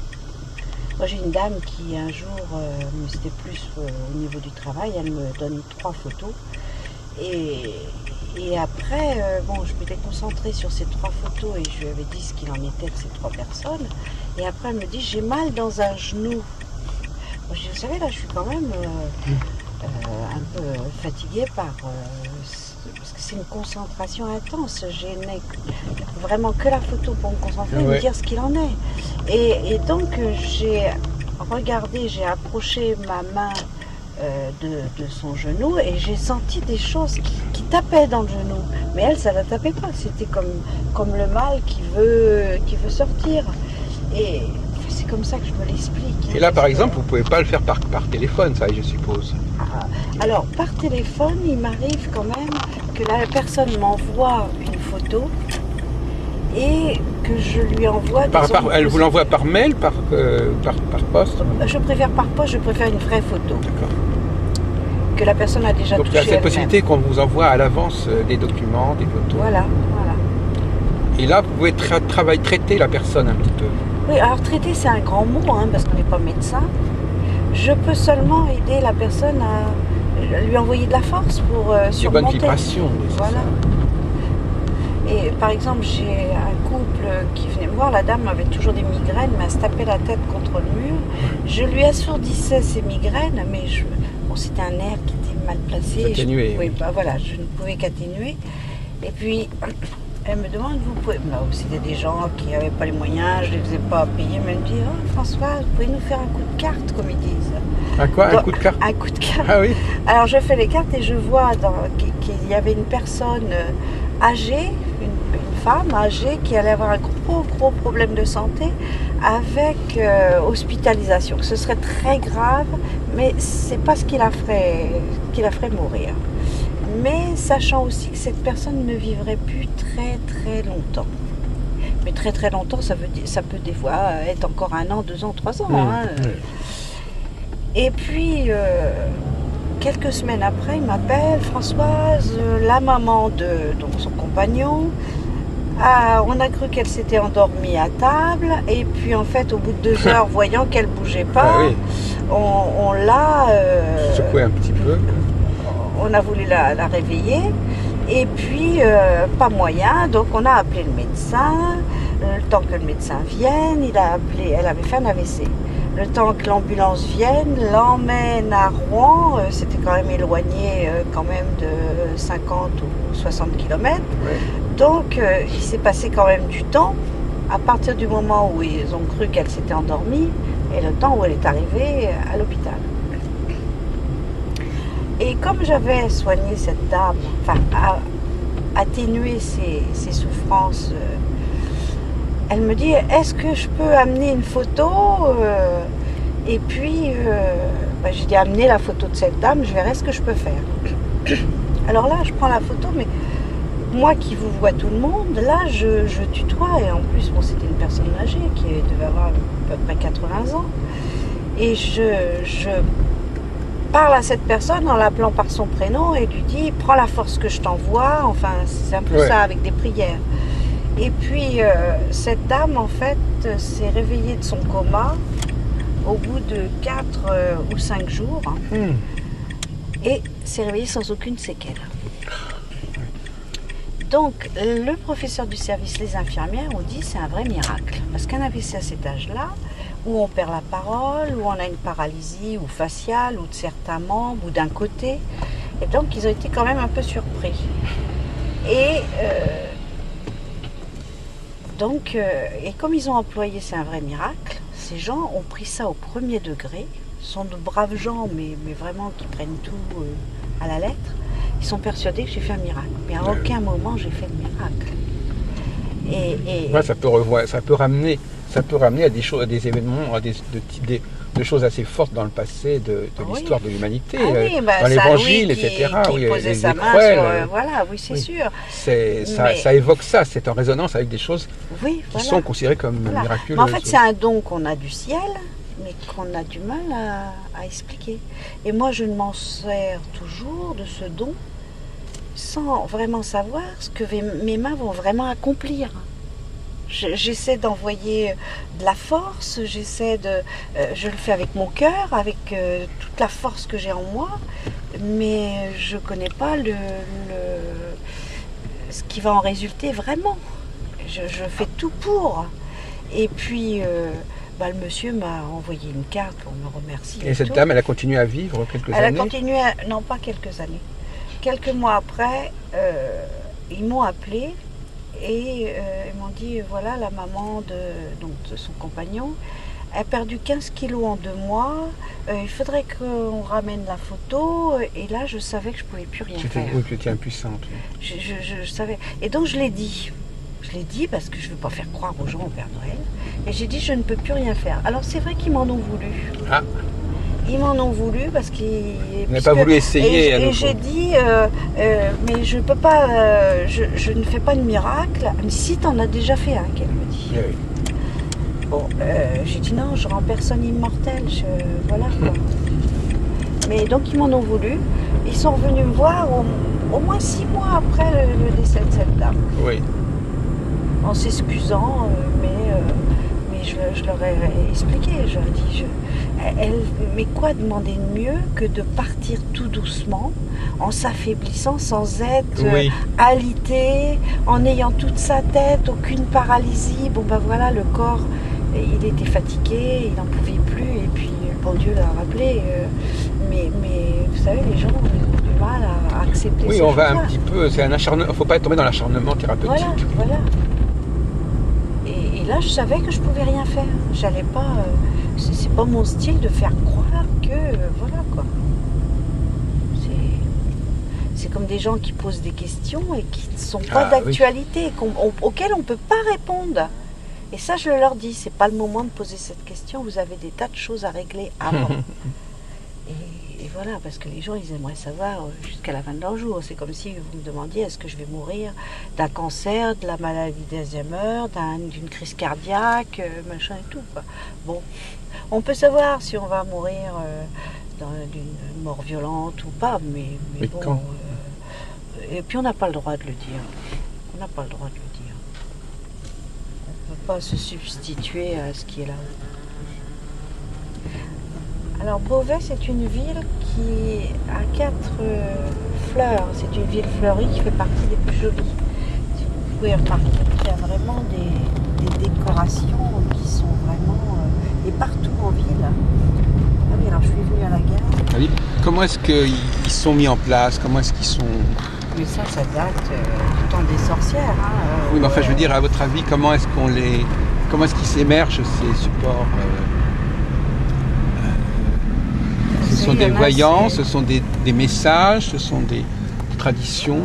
Speaker 2: Moi j'ai une dame qui un jour, mais c'était plus au niveau du travail, elle me donne 3 photos. Et après, bon, je m'étais concentrée sur ces 3 photos et je lui avais dit ce qu'il en était de ces 3 personnes. Et après elle me dit, j'ai mal dans un genou. Moi, je dis, vous savez, là je suis quand même un peu fatiguée parce que c'est une concentration intense. Je n'ai vraiment que la photo pour me concentrer et me dire ce qu'il en est. Et donc j'ai regardé, j'ai approché ma main de son genou et j'ai senti des choses qui tapaient dans le genou. Mais elle, ça ne la tapait pas. C'était comme le mal qui veut sortir. Et c'est comme ça que je me l'explique.
Speaker 1: Et là, par exemple, vous ne pouvez pas le faire par téléphone, ça, je suppose.
Speaker 2: Alors, par téléphone, il m'arrive quand même que la personne m'envoie une photo et que je lui envoie...
Speaker 1: Elle vous l'envoie par mail, par poste?
Speaker 2: Je préfère par poste, je préfère une vraie photo.
Speaker 1: D'accord.
Speaker 2: Que la personne a déjà touché.
Speaker 1: Donc il y a cette possibilité qu'on vous envoie à l'avance des documents, des photos.
Speaker 2: Voilà.
Speaker 1: Et là, vous pouvez traiter la personne un petit peu.
Speaker 2: Oui, alors traiter, c'est un grand mot, parce qu'on n'est pas médecin. Je peux seulement aider la personne à lui envoyer de la force pour surmonter.
Speaker 1: Des bonnes vibrations.
Speaker 2: Voilà. Et par exemple, j'ai un couple qui venait me voir, la dame avait toujours des migraines, mais elle se tapait la tête contre le mur. Je lui assourdissais ses migraines, mais c'était un nerf qui était mal placé.
Speaker 1: Atténué.
Speaker 2: Oui, voilà, je ne pouvais qu'atténuer. Et puis, elle me demande, vous pouvez... Là, c'était des gens qui n'avaient pas les moyens, je ne les faisais pas payer, mais elle me dit, oh François, vous pouvez nous faire un coup de carte, comme ils disent.
Speaker 1: Un quoi?
Speaker 2: Donc,
Speaker 1: un coup de carte?
Speaker 2: Un coup de carte.
Speaker 1: Ah oui.
Speaker 2: Alors je fais les cartes et je vois qu'il y avait une personne âgée, une femme âgée qui allait avoir un gros problème de santé avec hospitalisation. Que ce serait très grave, mais c'est pas ce qui la ferait mourir. Mais sachant aussi que cette personne ne vivrait plus très longtemps. Mais très longtemps, ça peut des fois être encore 1 an, 2 ans, 3 ans. Et puis, quelques semaines après, il m'appelle, Françoise, la maman de son compagnon. On a cru qu'elle s'était endormie à table. Et puis, en fait, au bout de 2 heures, voyant qu'elle ne bougeait pas, on l'a...
Speaker 1: secoué un petit peu.
Speaker 2: On a voulu la réveiller. Et puis, pas moyen. Donc, on a appelé le médecin. Le temps que le médecin vienne, elle avait fait un AVC. Le temps que l'ambulance vienne, l'emmène à Rouen, c'était quand même éloigné quand même de 50 ou 60 km.
Speaker 1: Ouais.
Speaker 2: Donc il s'est passé quand même du temps à partir du moment où ils ont cru qu'elle s'était endormie et le temps où elle est arrivée à l'hôpital. Et comme j'avais soigné cette dame, enfin atténué ses souffrances, elle me dit, est-ce que je peux amener une photo et puis, j'ai dit, amenez la photo de cette dame, je verrai ce que je peux faire. Alors là, je prends la photo, mais moi qui vous vois tout le monde, là, je tutoie. Et en plus, c'était une personne âgée qui devait avoir à peu près 80 ans. Et je parle à cette personne en l'appelant par son prénom et lui dis, prends la force que je t'envoie. Enfin, c'est un peu ça, avec des prières. Et puis, cette dame, en fait, s'est réveillée de son coma au bout de 4 ou 5 jours et s'est réveillée sans aucune séquelle. Donc, le professeur du service, les infirmières, ont dit c'est un vrai miracle. Parce qu'un AVC à cet âge-là, où on perd la parole, où on a une paralysie ou faciale, ou de certains membres, ou d'un côté, et donc ils ont été quand même un peu surpris. Et... et comme ils ont employé c'est un vrai miracle, ces gens ont pris ça au premier degré, sont de braves gens, mais vraiment qui prennent tout à la lettre. Ils sont persuadés que j'ai fait un miracle. Mais à aucun moment j'ai fait de miracle.
Speaker 1: Ouais, ça peut ramener à des choses, à des événements, à de choses assez fortes dans le passé de l'histoire de l'humanité, dans l'Évangile, etc.
Speaker 2: Qui posait sa main sur, voilà, oui, c'est sûr.
Speaker 1: Ça évoque ça, c'est en résonance avec des choses qui sont considérées comme miraculeuses.
Speaker 2: Mais en fait, c'est un don qu'on a du ciel, mais qu'on a du mal à expliquer. Et moi, je m'en sers toujours de ce don. sans vraiment savoir ce que mes mains vont vraiment accomplir. J'essaie d'envoyer de la force, je le fais avec mon cœur, avec toute la force que j'ai en moi, mais je ne connais pas ce qui va en résulter vraiment. Je fais tout pour. Et puis, le monsieur m'a envoyé une carte pour me remercier.
Speaker 1: Et cette dame, elle a continué à vivre quelques années?
Speaker 2: Elle a continué, non pas quelques années. Quelques mois après, ils m'ont appelé. Et ils m'ont dit, voilà, la maman de son compagnon a perdu 15 kilos en 2 mois. Il faudrait qu'on ramène la photo. Et là, je savais que je ne pouvais plus rien faire.
Speaker 1: Oui, tu étais impuissante. Oui.
Speaker 2: Je savais. Et donc, je l'ai dit. Je l'ai dit parce que je ne veux pas faire croire aux gens au Père Noël. Et j'ai dit, je ne peux plus rien faire. Alors, c'est vrai qu'ils m'en ont voulu.
Speaker 1: Ah.
Speaker 2: Ils m'en ont voulu parce qu'ils
Speaker 1: n'avaient pas voulu essayer.
Speaker 2: Et j'ai dit, mais je peux pas, je ne fais pas de miracle. Mais si, t'en as déjà fait un, qu'elle me dit.
Speaker 1: Oui.
Speaker 2: Bon, j'ai dit non, je rends personne immortelle. Voilà quoi. Mais donc ils m'en ont voulu. Ils sont revenus me voir au moins 6 mois après le décès de cette dame.
Speaker 1: Oui.
Speaker 2: En s'excusant, mais je leur ai expliqué. Je leur ai dit, mais quoi demander de mieux que de partir tout doucement, en s'affaiblissant, sans être alité, en ayant toute sa tête, aucune paralysie. Bon ben voilà, le corps, il était fatigué, il n'en pouvait plus, et puis bon Dieu l'a rappelé. Mais vous savez, les gens ont du mal à accepter.
Speaker 1: Oui, on va un petit peu, c'est un acharnement, il ne faut pas tomber dans l'acharnement thérapeutique.
Speaker 2: Voilà. Et là, je savais que je pouvais rien faire. J'allais pas. C'est pas mon style de faire croire que voilà quoi. C'est comme des gens qui posent des questions et qui ne sont pas d'actualité, auxquelles on ne peut pas répondre. Et ça, je leur dis, c'est pas le moment de poser cette question. Vous avez des tas de choses à régler avant. Et voilà, parce que les gens, ils aimeraient savoir jusqu'à la fin de leur jour. C'est comme si vous me demandiez, est-ce que je vais mourir d'un cancer, de la maladie d'Alzheimer, d'une crise cardiaque, machin et tout, quoi. Bon, on peut savoir si on va mourir d'une mort violente ou pas, mais bon.
Speaker 1: Quand
Speaker 2: et puis on n'a pas le droit de le dire. On n'a pas le droit de le dire. On ne peut pas se substituer à ce qui est là. Alors Beauvais, c'est une ville qui a 4 fleurs. C'est une ville fleurie qui fait partie des plus jolies. Si vous pouvez remarquer, il y a vraiment des décorations qui sont vraiment... et partout en ville. Ah oui, alors je suis venue à la gare.
Speaker 1: Ah oui. Comment est-ce qu'ils sont mis en place? Comment est-ce qu'ils sont...
Speaker 2: Mais ça date du temps des sorcières. Hein,
Speaker 1: oui, mais enfin, je veux dire, à votre avis, comment est-ce qu'ils s'émergent, ces supports Ce sont des voyances, ce sont des messages, ce sont des traditions.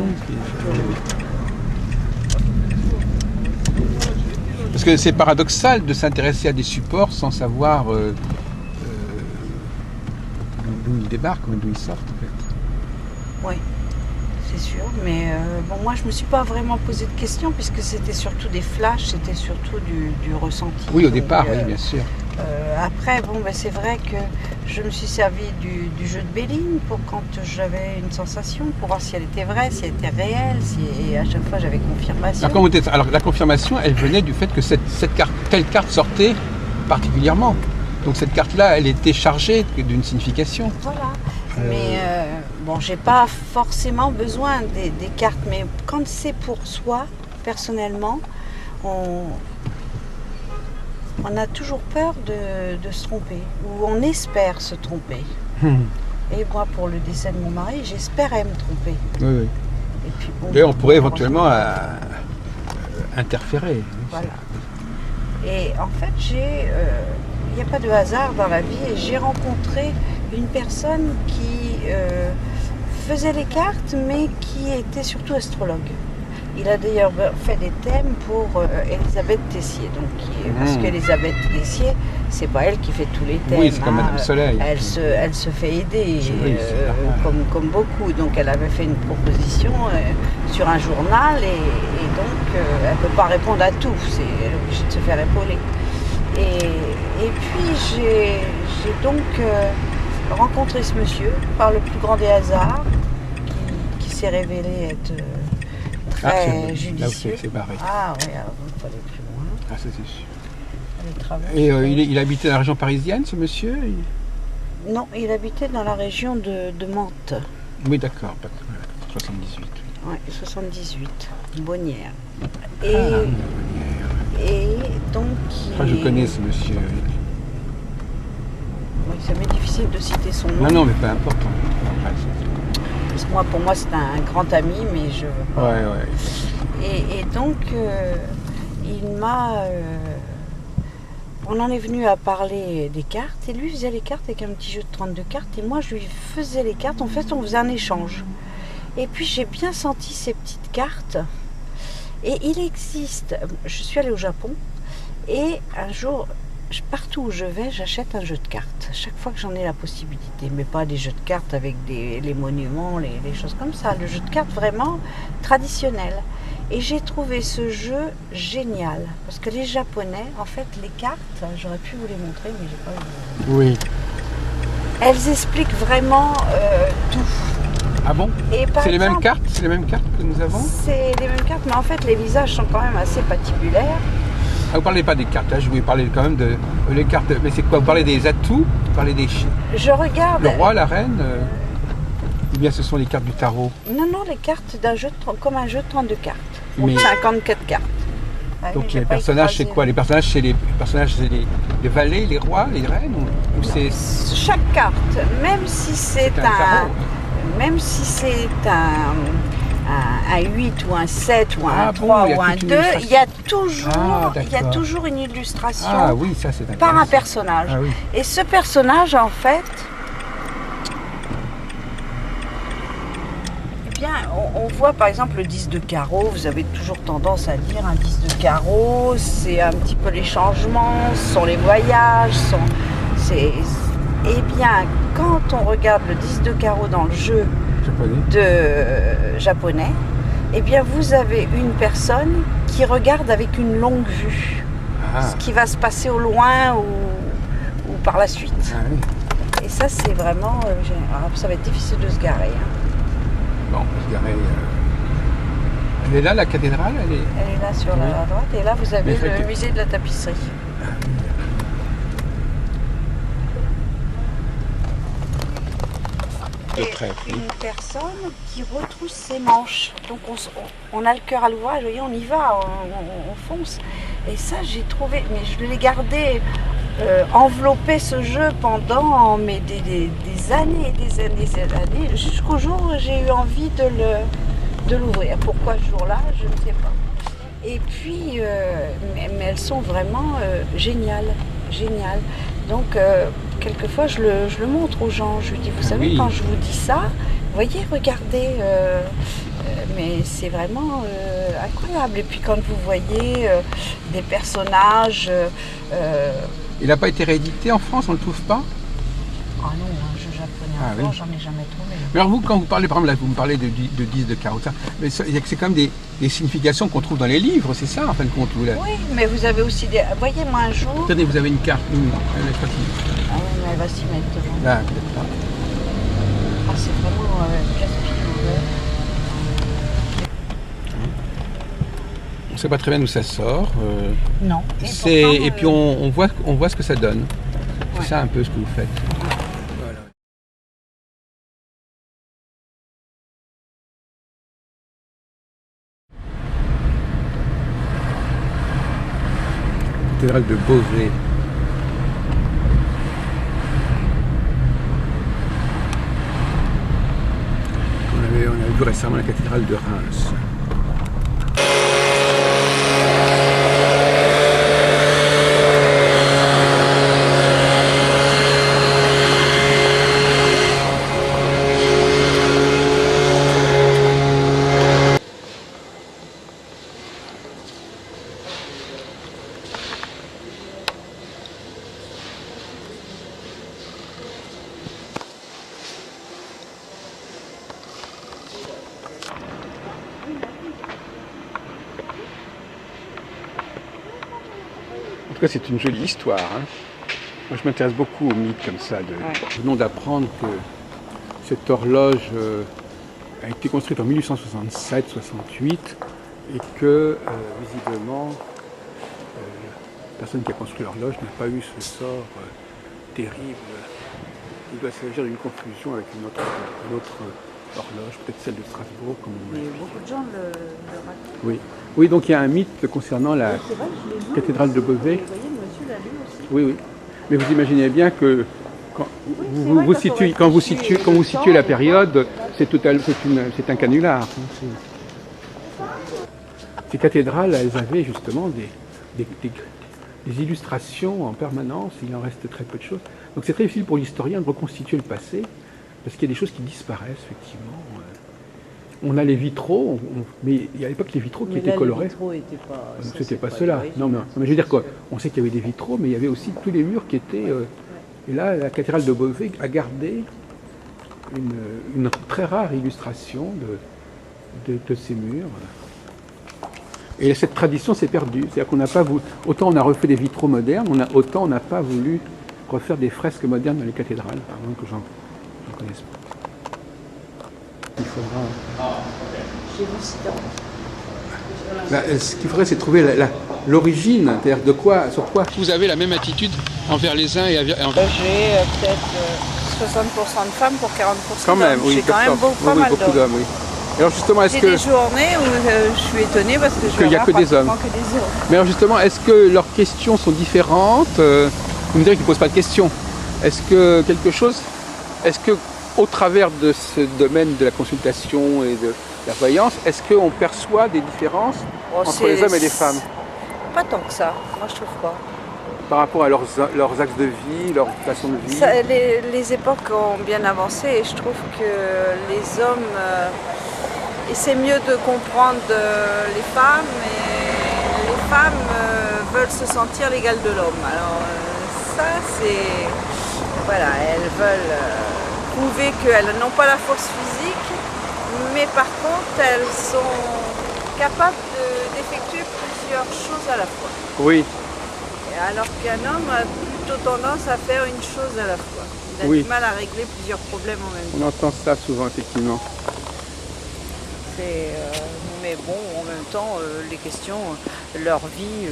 Speaker 1: Parce que c'est paradoxal de s'intéresser à des supports sans savoir d'où ils débarquent, d'où ils sortent. En fait.
Speaker 2: Oui, c'est sûr. Mais bon, moi, je ne me suis pas vraiment posé de questions puisque c'était surtout des flashs, c'était surtout du ressenti.
Speaker 1: Oui, au départ, oui, bien sûr.
Speaker 2: Après, bon, ben, c'est vrai que je me suis servi du jeu de Béline pour quand j'avais une sensation, pour voir si elle était vraie, si elle était réelle, et à chaque fois j'avais confirmation.
Speaker 1: Alors la confirmation, elle venait du fait que telle carte sortait particulièrement. Donc cette carte-là, elle était chargée d'une signification.
Speaker 2: Voilà. Mais bon, j'ai pas forcément besoin des cartes, mais quand c'est pour soi, personnellement, on a toujours peur de se tromper, ou on espère se tromper. Et moi, pour le décès de mon mari, j'espérais me tromper.
Speaker 1: Oui.
Speaker 2: Et puis, bon,
Speaker 1: et on pourrait éventuellement interférer.
Speaker 2: Voilà. Et en fait, il n'y a pas de hasard dans la vie, et j'ai rencontré une personne qui faisait les cartes, mais qui était surtout astrologue. Il a d'ailleurs fait des thèmes pour Elisabeth Tessier. Parce qu'Elisabeth Tessier, c'est pas elle qui fait tous les thèmes.
Speaker 1: Oui, c'est comme Madame Soleil.
Speaker 2: Elle se fait aider, comme beaucoup. Donc elle avait fait une proposition sur un journal et donc elle ne peut pas répondre à tout. Elle est obligée de se faire épauler. Et puis j'ai donc rencontré ce monsieur par le plus grand des hasards, qui s'est révélé être
Speaker 1: Ah,
Speaker 2: très
Speaker 1: là où
Speaker 2: judicieux.
Speaker 1: c'est barré.
Speaker 2: Ah oui, alors il faut aller plus loin.
Speaker 1: Ah, ça c'est sûr.
Speaker 2: Le travail.
Speaker 1: Et il habitait dans la région parisienne, ce monsieur?
Speaker 2: Non, il habitait dans la région de Mantes.
Speaker 1: Oui, d'accord, 78.
Speaker 2: Oui, 78, Bonnières.
Speaker 1: Ah,
Speaker 2: Et donc,
Speaker 1: je connais ce monsieur.
Speaker 2: Oui, ça m'est difficile de citer son nom.
Speaker 1: Non, mais peu importe.
Speaker 2: Parce que pour moi, c'est un grand ami, mais je veux pas.
Speaker 1: Ouais.
Speaker 2: Et donc, il m'a... on en est venu à parler des cartes, et lui faisait les cartes avec un petit jeu de 32 cartes, et moi, je lui faisais les cartes. En fait, on faisait un échange. Et puis, j'ai bien senti ces petites cartes. Et il existe... Je suis allée au Japon, et un jour... Partout où je vais, j'achète un jeu de cartes. Chaque fois que j'en ai la possibilité. Mais pas des jeux de cartes avec les monuments, les choses comme ça. Le jeu de cartes vraiment traditionnel. Et j'ai trouvé ce jeu génial. Parce que les Japonais, en fait, les cartes, j'aurais pu vous les montrer, mais j'ai pas eu.
Speaker 1: Oui.
Speaker 2: Elles expliquent vraiment tout.
Speaker 1: Ah bon? C'est les mêmes cartes? C'est les mêmes cartes que nous avons?
Speaker 2: C'est les mêmes cartes, mais en fait, les visages sont quand même assez patibulaires.
Speaker 1: Ah, vous parlez pas des cartes, là, je voulais parler quand même de les cartes. Mais c'est quoi? Vous parlez des atouts? Vous parlez des
Speaker 2: Je regarde.
Speaker 1: Le roi, la reine ou bien ce sont les cartes du tarot?
Speaker 2: Non, les cartes d'un jeu comme un jeu de 32 cartes.
Speaker 1: Mais...
Speaker 2: 54 cartes. Ah,
Speaker 1: donc les personnages, c'est quoi? Les personnages, c'est les les valets, les rois, les reines ou c'est...
Speaker 2: Chaque carte, même si c'est même si c'est un 8 ou un 7 ou un 3 ou un 2, il y a toujours une illustration par un personnage.
Speaker 1: Ah, oui.
Speaker 2: Et ce personnage, en fait, eh bien, on voit par exemple le 10 de carreau. Vous avez toujours tendance à dire un 10 de carreau, c'est un petit peu les changements, ce sont les voyages, eh bien, quand on regarde le 10 de carreau dans le jeu japonais, eh bien vous avez une personne qui regarde avec une longue vue ce qui va se passer au loin ou par la suite.
Speaker 1: Ah, oui.
Speaker 2: Et ça, c'est vraiment ça va être difficile de se garer.
Speaker 1: Bon, se garer. Elle est là, la cathédrale? Elle
Speaker 2: est là sur la droite, et là vous avez le musée de la tapisserie. Et une personne qui retrousse ses manches. Donc on a le cœur à l'ouvrage, vous voyez, on y va, on fonce. Et ça, j'ai trouvé, mais je l'ai gardé enveloppé ce jeu pendant des années et des années, jusqu'au jour où j'ai eu envie de l'ouvrir. Pourquoi ce jour-là, je ne sais pas. Et puis, mais elles sont vraiment géniales. Donc, quelquefois, je le montre aux gens. Je dis, vous savez, quand je vous dis ça, voyez, regardez, mais c'est vraiment incroyable. Et puis, quand vous voyez des personnages...
Speaker 1: il n'a pas été réédité en France, on ne le trouve pas?
Speaker 2: Ah non, un jeu japonais en France, j'en ai jamais trouvé.
Speaker 1: Mais alors vous, quand vous parlez, par exemple, là, vous me parlez de 10 de carreau, mais c'est quand même des significations qu'on trouve dans les livres, c'est ça, en fin de compte?
Speaker 2: Oui, mais vous avez aussi des... Voyez, moi, un jour...
Speaker 1: Tenez, vous avez une carte.
Speaker 2: Ah oui, mais elle va s'y mettre devant.
Speaker 1: Là, peut-être pas.
Speaker 2: Ah, c'est vraiment gaspillé.
Speaker 1: On ne sait pas très bien d'où ça sort.
Speaker 2: Non.
Speaker 1: Et puis on voit ce que ça donne. C'est ça un peu ce que vous faites. Voilà. Cathédrale de Beauvais. On a vu récemment la cathédrale de Reims. En tout cas, c'est une jolie histoire. Hein. Moi, je m'intéresse beaucoup aux mythes comme ça. Nous venons d'apprendre que cette horloge a été construite en 1867-68 et que visiblement la personne qui a construit l'horloge n'a pas eu ce sort terrible. Il doit s'agir d'une confusion avec une autre horloge, peut-être celle de Strasbourg, comme on l'a dit.
Speaker 2: Beaucoup de gens le racontent.
Speaker 1: Oui. Oui, donc il y a un mythe concernant la cathédrale de Beauvais.
Speaker 2: Vous voyez, monsieur l'a lu aussi.
Speaker 1: Oui, oui. Mais vous imaginez bien que quand vous situez la période, c'est un canular. Ces cathédrales, elles avaient justement des illustrations en permanence, il en reste très peu de choses. Donc c'est très difficile pour l'historien de reconstituer le passé, parce qu'il y a des choses qui disparaissent, effectivement. On a les vitraux, mais il y a à l'époque les vitraux qui étaient colorés.
Speaker 2: Les vitraux étaient pas...
Speaker 1: C'était pas cela. Non, mais je veux dire quoi, on sait qu'il y avait des vitraux, mais il y avait aussi tous les murs qui étaient... et là, la cathédrale de Beauvais a gardé une très rare illustration de ces murs. Et cette tradition s'est perdue. C'est-à-dire qu'on n'a pas voulu... Autant on a refait des vitraux modernes, autant on n'a pas voulu refaire des fresques modernes dans les cathédrales, par exemple, que j'en connaisse pas. Il faudra... ce qu'il faudrait, c'est trouver l'origine, c'est-à-dire sur quoi vous avez la même attitude envers les uns et envers...
Speaker 2: J'ai peut-être 60% de femmes pour 40%
Speaker 1: quand même,
Speaker 2: d'hommes.
Speaker 1: oui,
Speaker 2: J'ai quand même pas mal
Speaker 1: d'hommes. Oui. Alors justement, est-ce
Speaker 2: J'ai
Speaker 1: que...
Speaker 2: des journées où je suis étonnée parce que je
Speaker 1: n'y a que des hommes. Mais alors justement, est-ce que leurs questions sont différentes Vous me direz qu'ils ne posent pas de questions. Est-ce que quelque chose... Est-ce que au travers de ce domaine de la consultation et de la voyance, est-ce qu'on perçoit des différences entre les hommes et les femmes?
Speaker 2: Pas tant que ça, moi je trouve pas.
Speaker 1: Par rapport à leurs axes de vie, leur façon de vivre?
Speaker 2: Les époques ont bien avancé et je trouve que les hommes essaient mieux de comprendre les femmes et les femmes veulent se sentir l'égal de l'homme. Alors ça c'est... Voilà, elles veulent prouver qu'elles n'ont pas la force physique, mais par contre elles sont capables d'effectuer plusieurs choses à la fois.
Speaker 1: Oui.
Speaker 2: Alors qu'un homme a plutôt tendance à faire une chose à la fois. Il a du mal à régler plusieurs problèmes en même temps.
Speaker 1: On entend ça souvent, effectivement.
Speaker 2: Mais bon, en même temps, les questions, leur vie,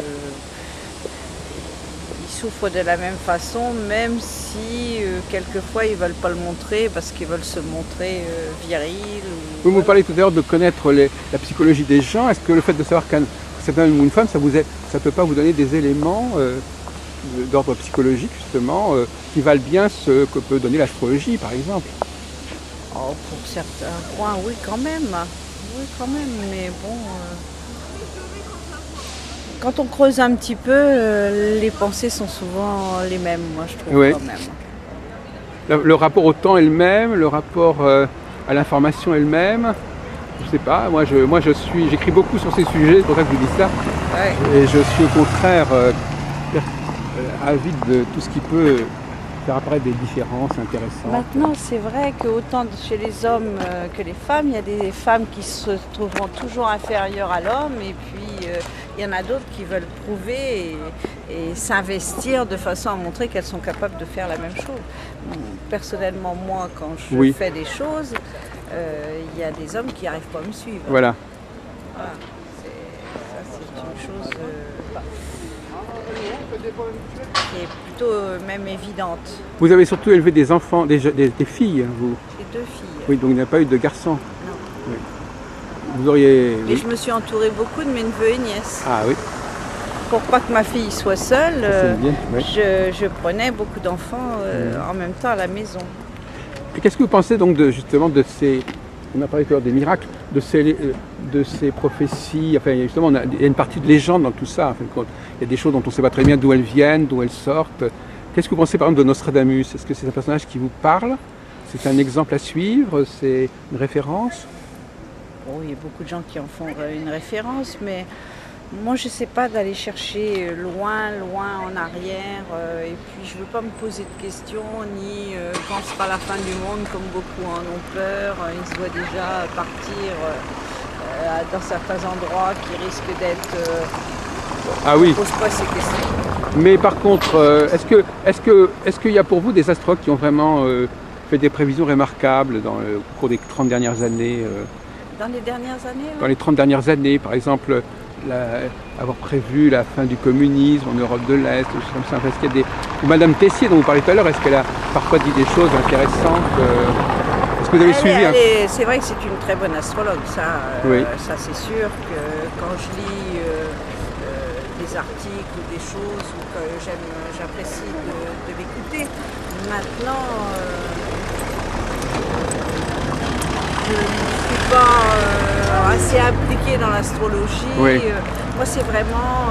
Speaker 2: ils souffrent de la même façon, même si quelquefois ils ne veulent pas le montrer parce qu'ils veulent se montrer virils.
Speaker 1: Vous me parlez tout à l'heure de connaître la psychologie des gens. Est-ce que le fait de savoir qu'un c'est un homme ou une femme, ça ne peut pas vous donner des éléments d'ordre psychologique, justement, qui valent bien ce que peut donner l'astrologie, par exemple?
Speaker 2: Oh, pour certains points, oui, quand même. Oui, quand même, mais bon... Quand on creuse un petit peu, les pensées sont souvent les mêmes, moi, je trouve,
Speaker 1: oui.
Speaker 2: Quand même.
Speaker 1: Le rapport au temps est le même, le rapport à l'information est le même. Je sais pas, j'écris beaucoup sur ces sujets, c'est pour ça que je vous dis ça. Ouais. Et je suis au contraire avide de tout ce qui peut faire apparaître des différences intéressantes.
Speaker 2: Maintenant, c'est vrai qu'autant chez les hommes que les femmes, il y a des femmes qui se trouveront toujours inférieures à l'homme, et puis il y en a d'autres qui veulent prouver et s'investir de façon à montrer qu'elles sont capables de faire la même chose. Personnellement, moi, quand je fais des choses, il y a des hommes qui n'arrivent pas à me suivre.
Speaker 1: Voilà.
Speaker 2: Voilà. C'est une chose qui est plutôt même évidente.
Speaker 1: Vous avez surtout élevé des enfants, des filles, vous?
Speaker 2: J'ai 2 filles.
Speaker 1: Oui, donc il n'y a pas eu de garçons.
Speaker 2: Non.
Speaker 1: Oui. Vous auriez...
Speaker 2: Et je me suis entourée beaucoup de mes neveux et nièces.
Speaker 1: Ah oui.
Speaker 2: Pour pas que ma fille soit seule, je prenais beaucoup d'enfants en même temps à la maison.
Speaker 1: Et qu'est-ce que vous pensez donc justement de ces... On a parlé tout à l'heure des miracles, de ces prophéties, enfin justement il y a une partie de légende dans tout ça, en fin de compte. Il y a des choses dont on ne sait pas très bien d'où elles viennent, d'où elles sortent. Qu'est-ce que vous pensez par exemple de Nostradamus? Est-ce que c'est un personnage qui vous parle? C'est un exemple à suivre? C'est une référence?
Speaker 2: Bon, il y a beaucoup de gens qui en font une référence, mais moi je ne sais pas d'aller chercher loin en arrière, et puis je ne veux pas me poser de questions, ni quand sera la fin du monde, comme beaucoup en ont peur. Ils se voient déjà partir dans certains endroits qui risquent d'être...
Speaker 1: Ah oui.
Speaker 2: On ne pose pas ces questions.
Speaker 1: Mais par contre, est-ce qu'il y a pour vous des astrologues qui ont vraiment fait des prévisions remarquables au cours des 30 dernières années.
Speaker 2: Dans les dernières années
Speaker 1: Dans les 30 dernières années, par exemple, avoir prévu la fin du communisme en Europe de l'Est, des choses comme ça. Est-ce qu'il y a ou Madame Tessier, dont vous parlez tout à l'heure, est-ce qu'elle a parfois dit des choses intéressantes Est-ce que vous avez suivi
Speaker 2: C'est vrai que c'est une très bonne astrologue, ça,
Speaker 1: oui.
Speaker 2: Ça c'est sûr que quand je lis des articles ou des choses ou que j'apprécie de l'écouter. Maintenant, je ne suis pas assez impliquée dans l'astrologie.
Speaker 1: Oui.
Speaker 2: Moi, c'est vraiment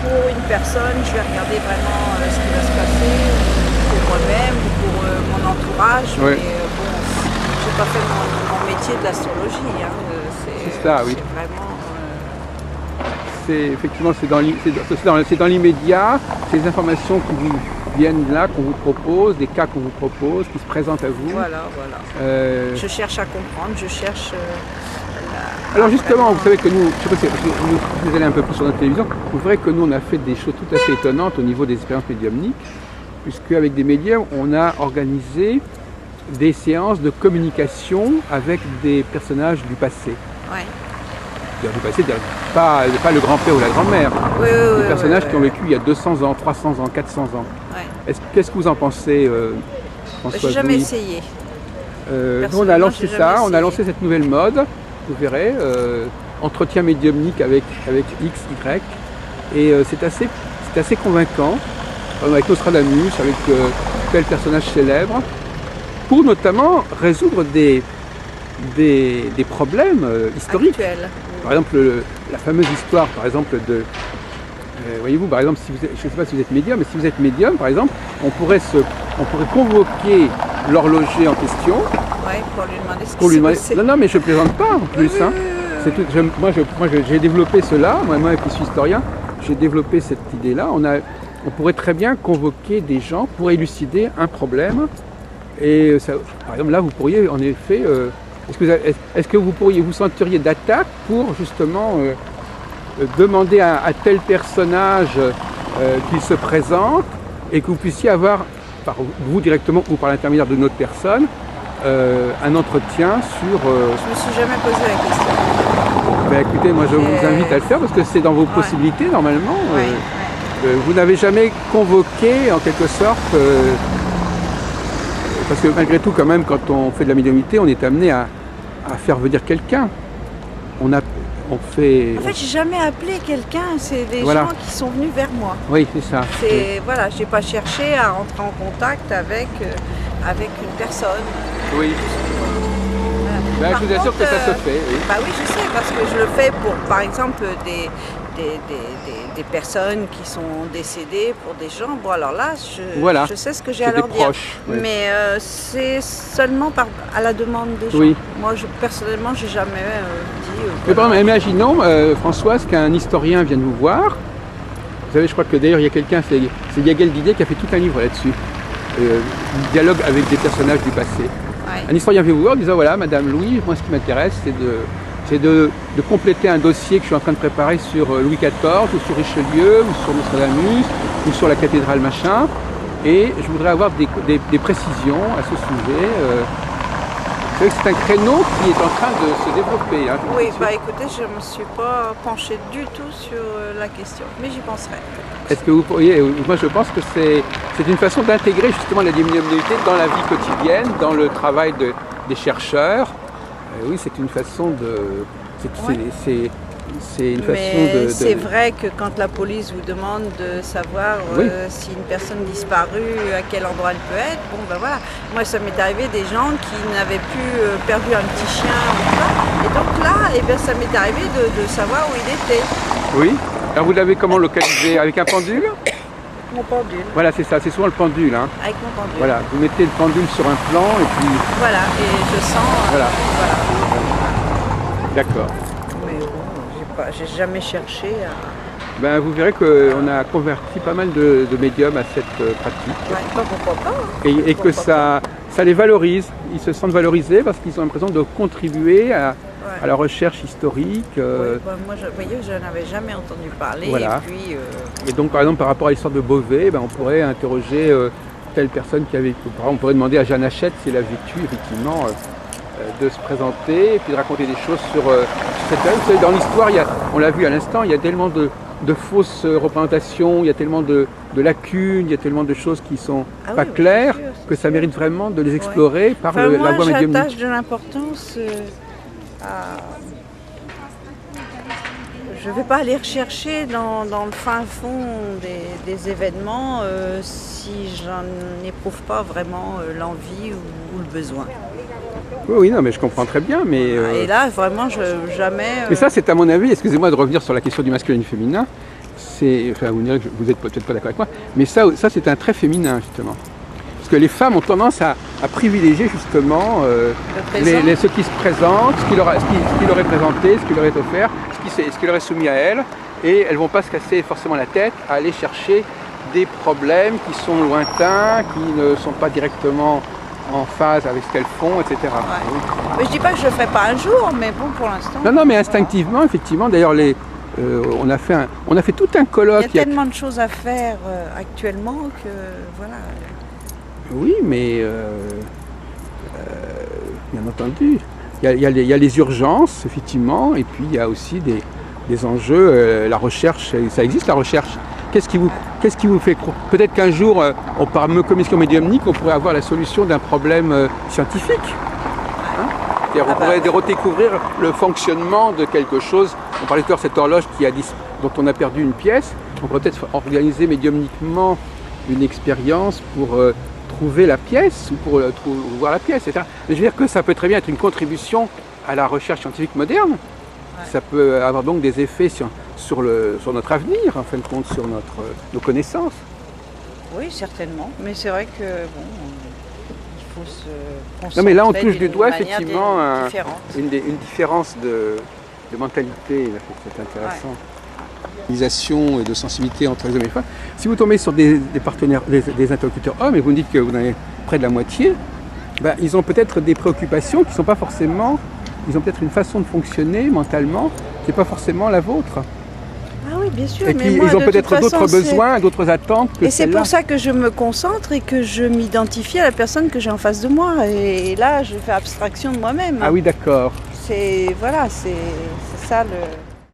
Speaker 2: pour une personne, je vais regarder vraiment ce qui va se passer pour moi-même ou pour mon entourage.
Speaker 1: Oui.
Speaker 2: Mais bon, je n'ai pas fait mon métier de l'astrologie. Hein.
Speaker 1: C'est ça, oui.
Speaker 2: C'est vraiment.
Speaker 1: Effectivement, c'est dans l'immédiat, ces informations qui vous viennent là, qu'on vous propose, des cas qu'on vous propose, qui se présentent à vous.
Speaker 2: Voilà. Je cherche à comprendre, je cherche.
Speaker 1: Alors justement, vous savez que nous, je sais pas si vous allez un peu plus sur notre télévision, vous verrez que nous on a fait des choses tout à fait étonnantes au niveau des expériences médiumniques, puisque avec des médiums, on a organisé des séances de communication avec des personnages du passé.
Speaker 2: Ouais.
Speaker 1: Du passé, pas le grand-père ou la grand-mère, des personnages qui ont vécu il y a 200 ans, 300 ans, 400 ans.
Speaker 2: Ouais.
Speaker 1: Qu'est-ce que vous en pensez, Françoise?
Speaker 2: J'ai jamais essayé.
Speaker 1: Nous on a lancé ça, on a lancé cette nouvelle mode, vous verrez, entretien médiumnique avec X, Y, et c'est assez convaincant, avec Nostradamus, avec tel personnage célèbre, pour notamment résoudre des problèmes historiques.
Speaker 2: Actuel.
Speaker 1: Par exemple, la fameuse histoire, par exemple, de... voyez-vous, par exemple, je ne sais pas si vous êtes médium, mais si vous êtes médium, par exemple, on pourrait convoquer l'horloger en question.
Speaker 2: Ouais, pour lui demander ce qui s'est passé.
Speaker 1: Non, mais je ne plaisante pas en plus.
Speaker 2: Oui,
Speaker 1: hein.
Speaker 2: oui.
Speaker 1: Moi, j'ai développé cela, moi qui suis historien, j'ai développé cette idée-là. On pourrait très bien convoquer des gens pour élucider un problème. Et ça, par exemple, là, vous pourriez en effet... Est-ce que vous sentiriez d'attaque pour justement demander à tel personnage qu'il se présente et que vous puissiez avoir, par vous directement ou par l'intermédiaire d'une autre personne, un entretien sur...
Speaker 2: Je me suis jamais posé la question.
Speaker 1: Ben, écoutez, moi je vous invite à le faire parce que c'est dans vos possibilités normalement. Vous n'avez jamais convoqué en quelque sorte... parce que malgré tout, quand même, quand on fait de la médiumnité, on est amené à faire venir quelqu'un. En fait,
Speaker 2: j'ai jamais appelé quelqu'un, c'est des gens qui sont venus vers moi.
Speaker 1: Oui, c'est ça.
Speaker 2: Voilà, j'ai pas cherché à rentrer en contact avec une personne.
Speaker 1: Oui. Ben, je vous assure que ça se fait. Oui.
Speaker 2: Bah oui, je sais, parce que je le fais pour, par exemple, des personnes qui sont décédées, pour des gens. Bon, alors là, je sais ce que j'ai à leur dire.
Speaker 1: Oui.
Speaker 2: Mais c'est seulement à la demande des gens.
Speaker 1: Oui.
Speaker 2: Moi, personnellement, j'ai jamais dit...
Speaker 1: Mais par exemple, imaginons, Françoise, qu'un historien vienne vous voir. Vous savez, je crois que d'ailleurs, il y a quelqu'un, c'est Yagel Didier, qui a fait tout un livre là-dessus. Dialogue avec des personnages du passé.
Speaker 2: Ouais.
Speaker 1: Un historien vient vous voir en disant, voilà, Madame Louis, moi ce qui m'intéresse, c'est de compléter un dossier que je suis en train de préparer sur Louis XIV, ou sur Richelieu, ou sur Nostradamus, ou sur la cathédrale machin, et je voudrais avoir des précisions à ce sujet. Vous savez que c'est un créneau qui est en train de se développer. Hein,
Speaker 2: oui, bah écoutez, je ne me suis pas penchée du tout sur la question, mais j'y penserai.
Speaker 1: Est-ce que vous pourriez, moi je pense que c'est une façon d'intégrer justement la médiumnité dans la vie quotidienne, dans le travail des chercheurs. Oui, c'est une façon de... C'est une façon de...
Speaker 2: C'est vrai que quand la police vous demande de savoir si une personne disparue, à quel endroit elle peut être, bon ben voilà. Moi ça m'est arrivé des gens qui n'avaient plus perdu un petit chien ou ça. Et donc là, eh bien, ça m'est arrivé de savoir où il était.
Speaker 1: Oui. Alors vous l'avez comment localisé? Avec un pendule?
Speaker 2: Mon pendule.
Speaker 1: Voilà, c'est ça, c'est souvent le pendule. Hein.
Speaker 2: Avec mon pendule.
Speaker 1: Voilà, vous mettez le pendule sur un plan et puis...
Speaker 2: Voilà, et je sens...
Speaker 1: Voilà.
Speaker 2: Voilà.
Speaker 1: D'accord.
Speaker 2: Mais bon, j'ai jamais cherché à...
Speaker 1: Ben, vous verrez qu'on a converti pas mal de médiums à cette pratique.
Speaker 2: Ouais, pourquoi pas. Hein.
Speaker 1: Et que ça les valorise. Ils se sentent valorisés parce qu'ils ont l'impression de contribuer à la recherche historique.
Speaker 2: Oui, moi, vous voyez, je n'avais jamais entendu parler.
Speaker 1: Voilà.
Speaker 2: Et puis...
Speaker 1: Et donc, par exemple, par rapport à l'histoire de Beauvais, on pourrait interroger telle personne qui a vécu. Par exemple, on pourrait demander à Jeanne Hachette si elle a vécu effectivement de se présenter et puis de raconter des choses sur cette période. Vous savez, dans l'histoire, on l'a vu à l'instant, il y a tellement de fausses représentations, il y a tellement de lacunes, il y a tellement de choses qui sont pas claires que ça mérite vraiment de les explorer par la voie médiumnique.
Speaker 2: J'attache de l'importance à... Je ne vais pas aller rechercher dans le fin fond des événements si j'en éprouve pas vraiment l'envie ou le besoin.
Speaker 1: Oui, non, mais je comprends très bien. Mais,
Speaker 2: Et là, vraiment, jamais...
Speaker 1: Mais ça, c'est à mon avis, excusez-moi de revenir sur la question du masculin et du féminin, enfin, vous direz que vous n'êtes peut-être pas d'accord avec moi, mais ça c'est un trait féminin, justement. Parce que les femmes ont tendance à privilégier, justement, ceux qui se présentent, ce qui leur est présenté, ce qui leur est offert, ce qui leur est soumis à elles, et elles ne vont pas se casser forcément la tête à aller chercher des problèmes qui sont lointains, qui ne sont pas directement en phase avec ce qu'elles font, etc.
Speaker 2: Ouais. Mais je dis pas que je le ferai pas un jour, mais bon, pour l'instant...
Speaker 1: Non, mais instinctivement, effectivement, d'ailleurs, on a fait tout un colloque...
Speaker 2: Il y a tellement de choses à faire actuellement que, voilà...
Speaker 1: Oui, mais, bien entendu, il y a les urgences, effectivement, et puis il y a aussi des enjeux, la recherche, ça existe la recherche. Qu'est-ce qui vous fait croire? Peut-être qu'un jour, par commission médiumnique, on pourrait avoir la solution d'un problème scientifique. Hein? On pourrait redécouvrir le fonctionnement de quelque chose. On parlait tout à l'heure de cette horloge dont on a perdu une pièce. On pourrait peut-être organiser médiumniquement une expérience pour trouver la pièce ou pour voir la pièce, etc. Mais je veux dire que ça peut très bien être une contribution à la recherche scientifique moderne. Ouais. Ça peut avoir donc des effets sur notre avenir, en fin de compte, sur nos connaissances.
Speaker 2: Oui, certainement. Mais c'est vrai que bon, il faut se concentrer.
Speaker 1: Non, mais là, on touche du doigt effectivement
Speaker 2: une
Speaker 1: différence de mentalité. C'est intéressant. Et de sensibilité entre les hommes et les femmes. Si vous tombez sur des partenaires, des interlocuteurs hommes, et vous me dites que vous en avez près de la moitié, ils ont peut-être des préoccupations qui ne sont pas forcément... Ils ont peut-être une façon de fonctionner mentalement qui n'est pas forcément la vôtre.
Speaker 2: Ah oui, bien sûr.
Speaker 1: Et puis ils ont peut-être d'autres besoins, d'autres attentes que
Speaker 2: et c'est pour ça que je me concentre et que je m'identifie à la personne que j'ai en face de moi. Et là, je fais abstraction de moi-même.
Speaker 1: Ah oui, d'accord.
Speaker 2: C'est ça le...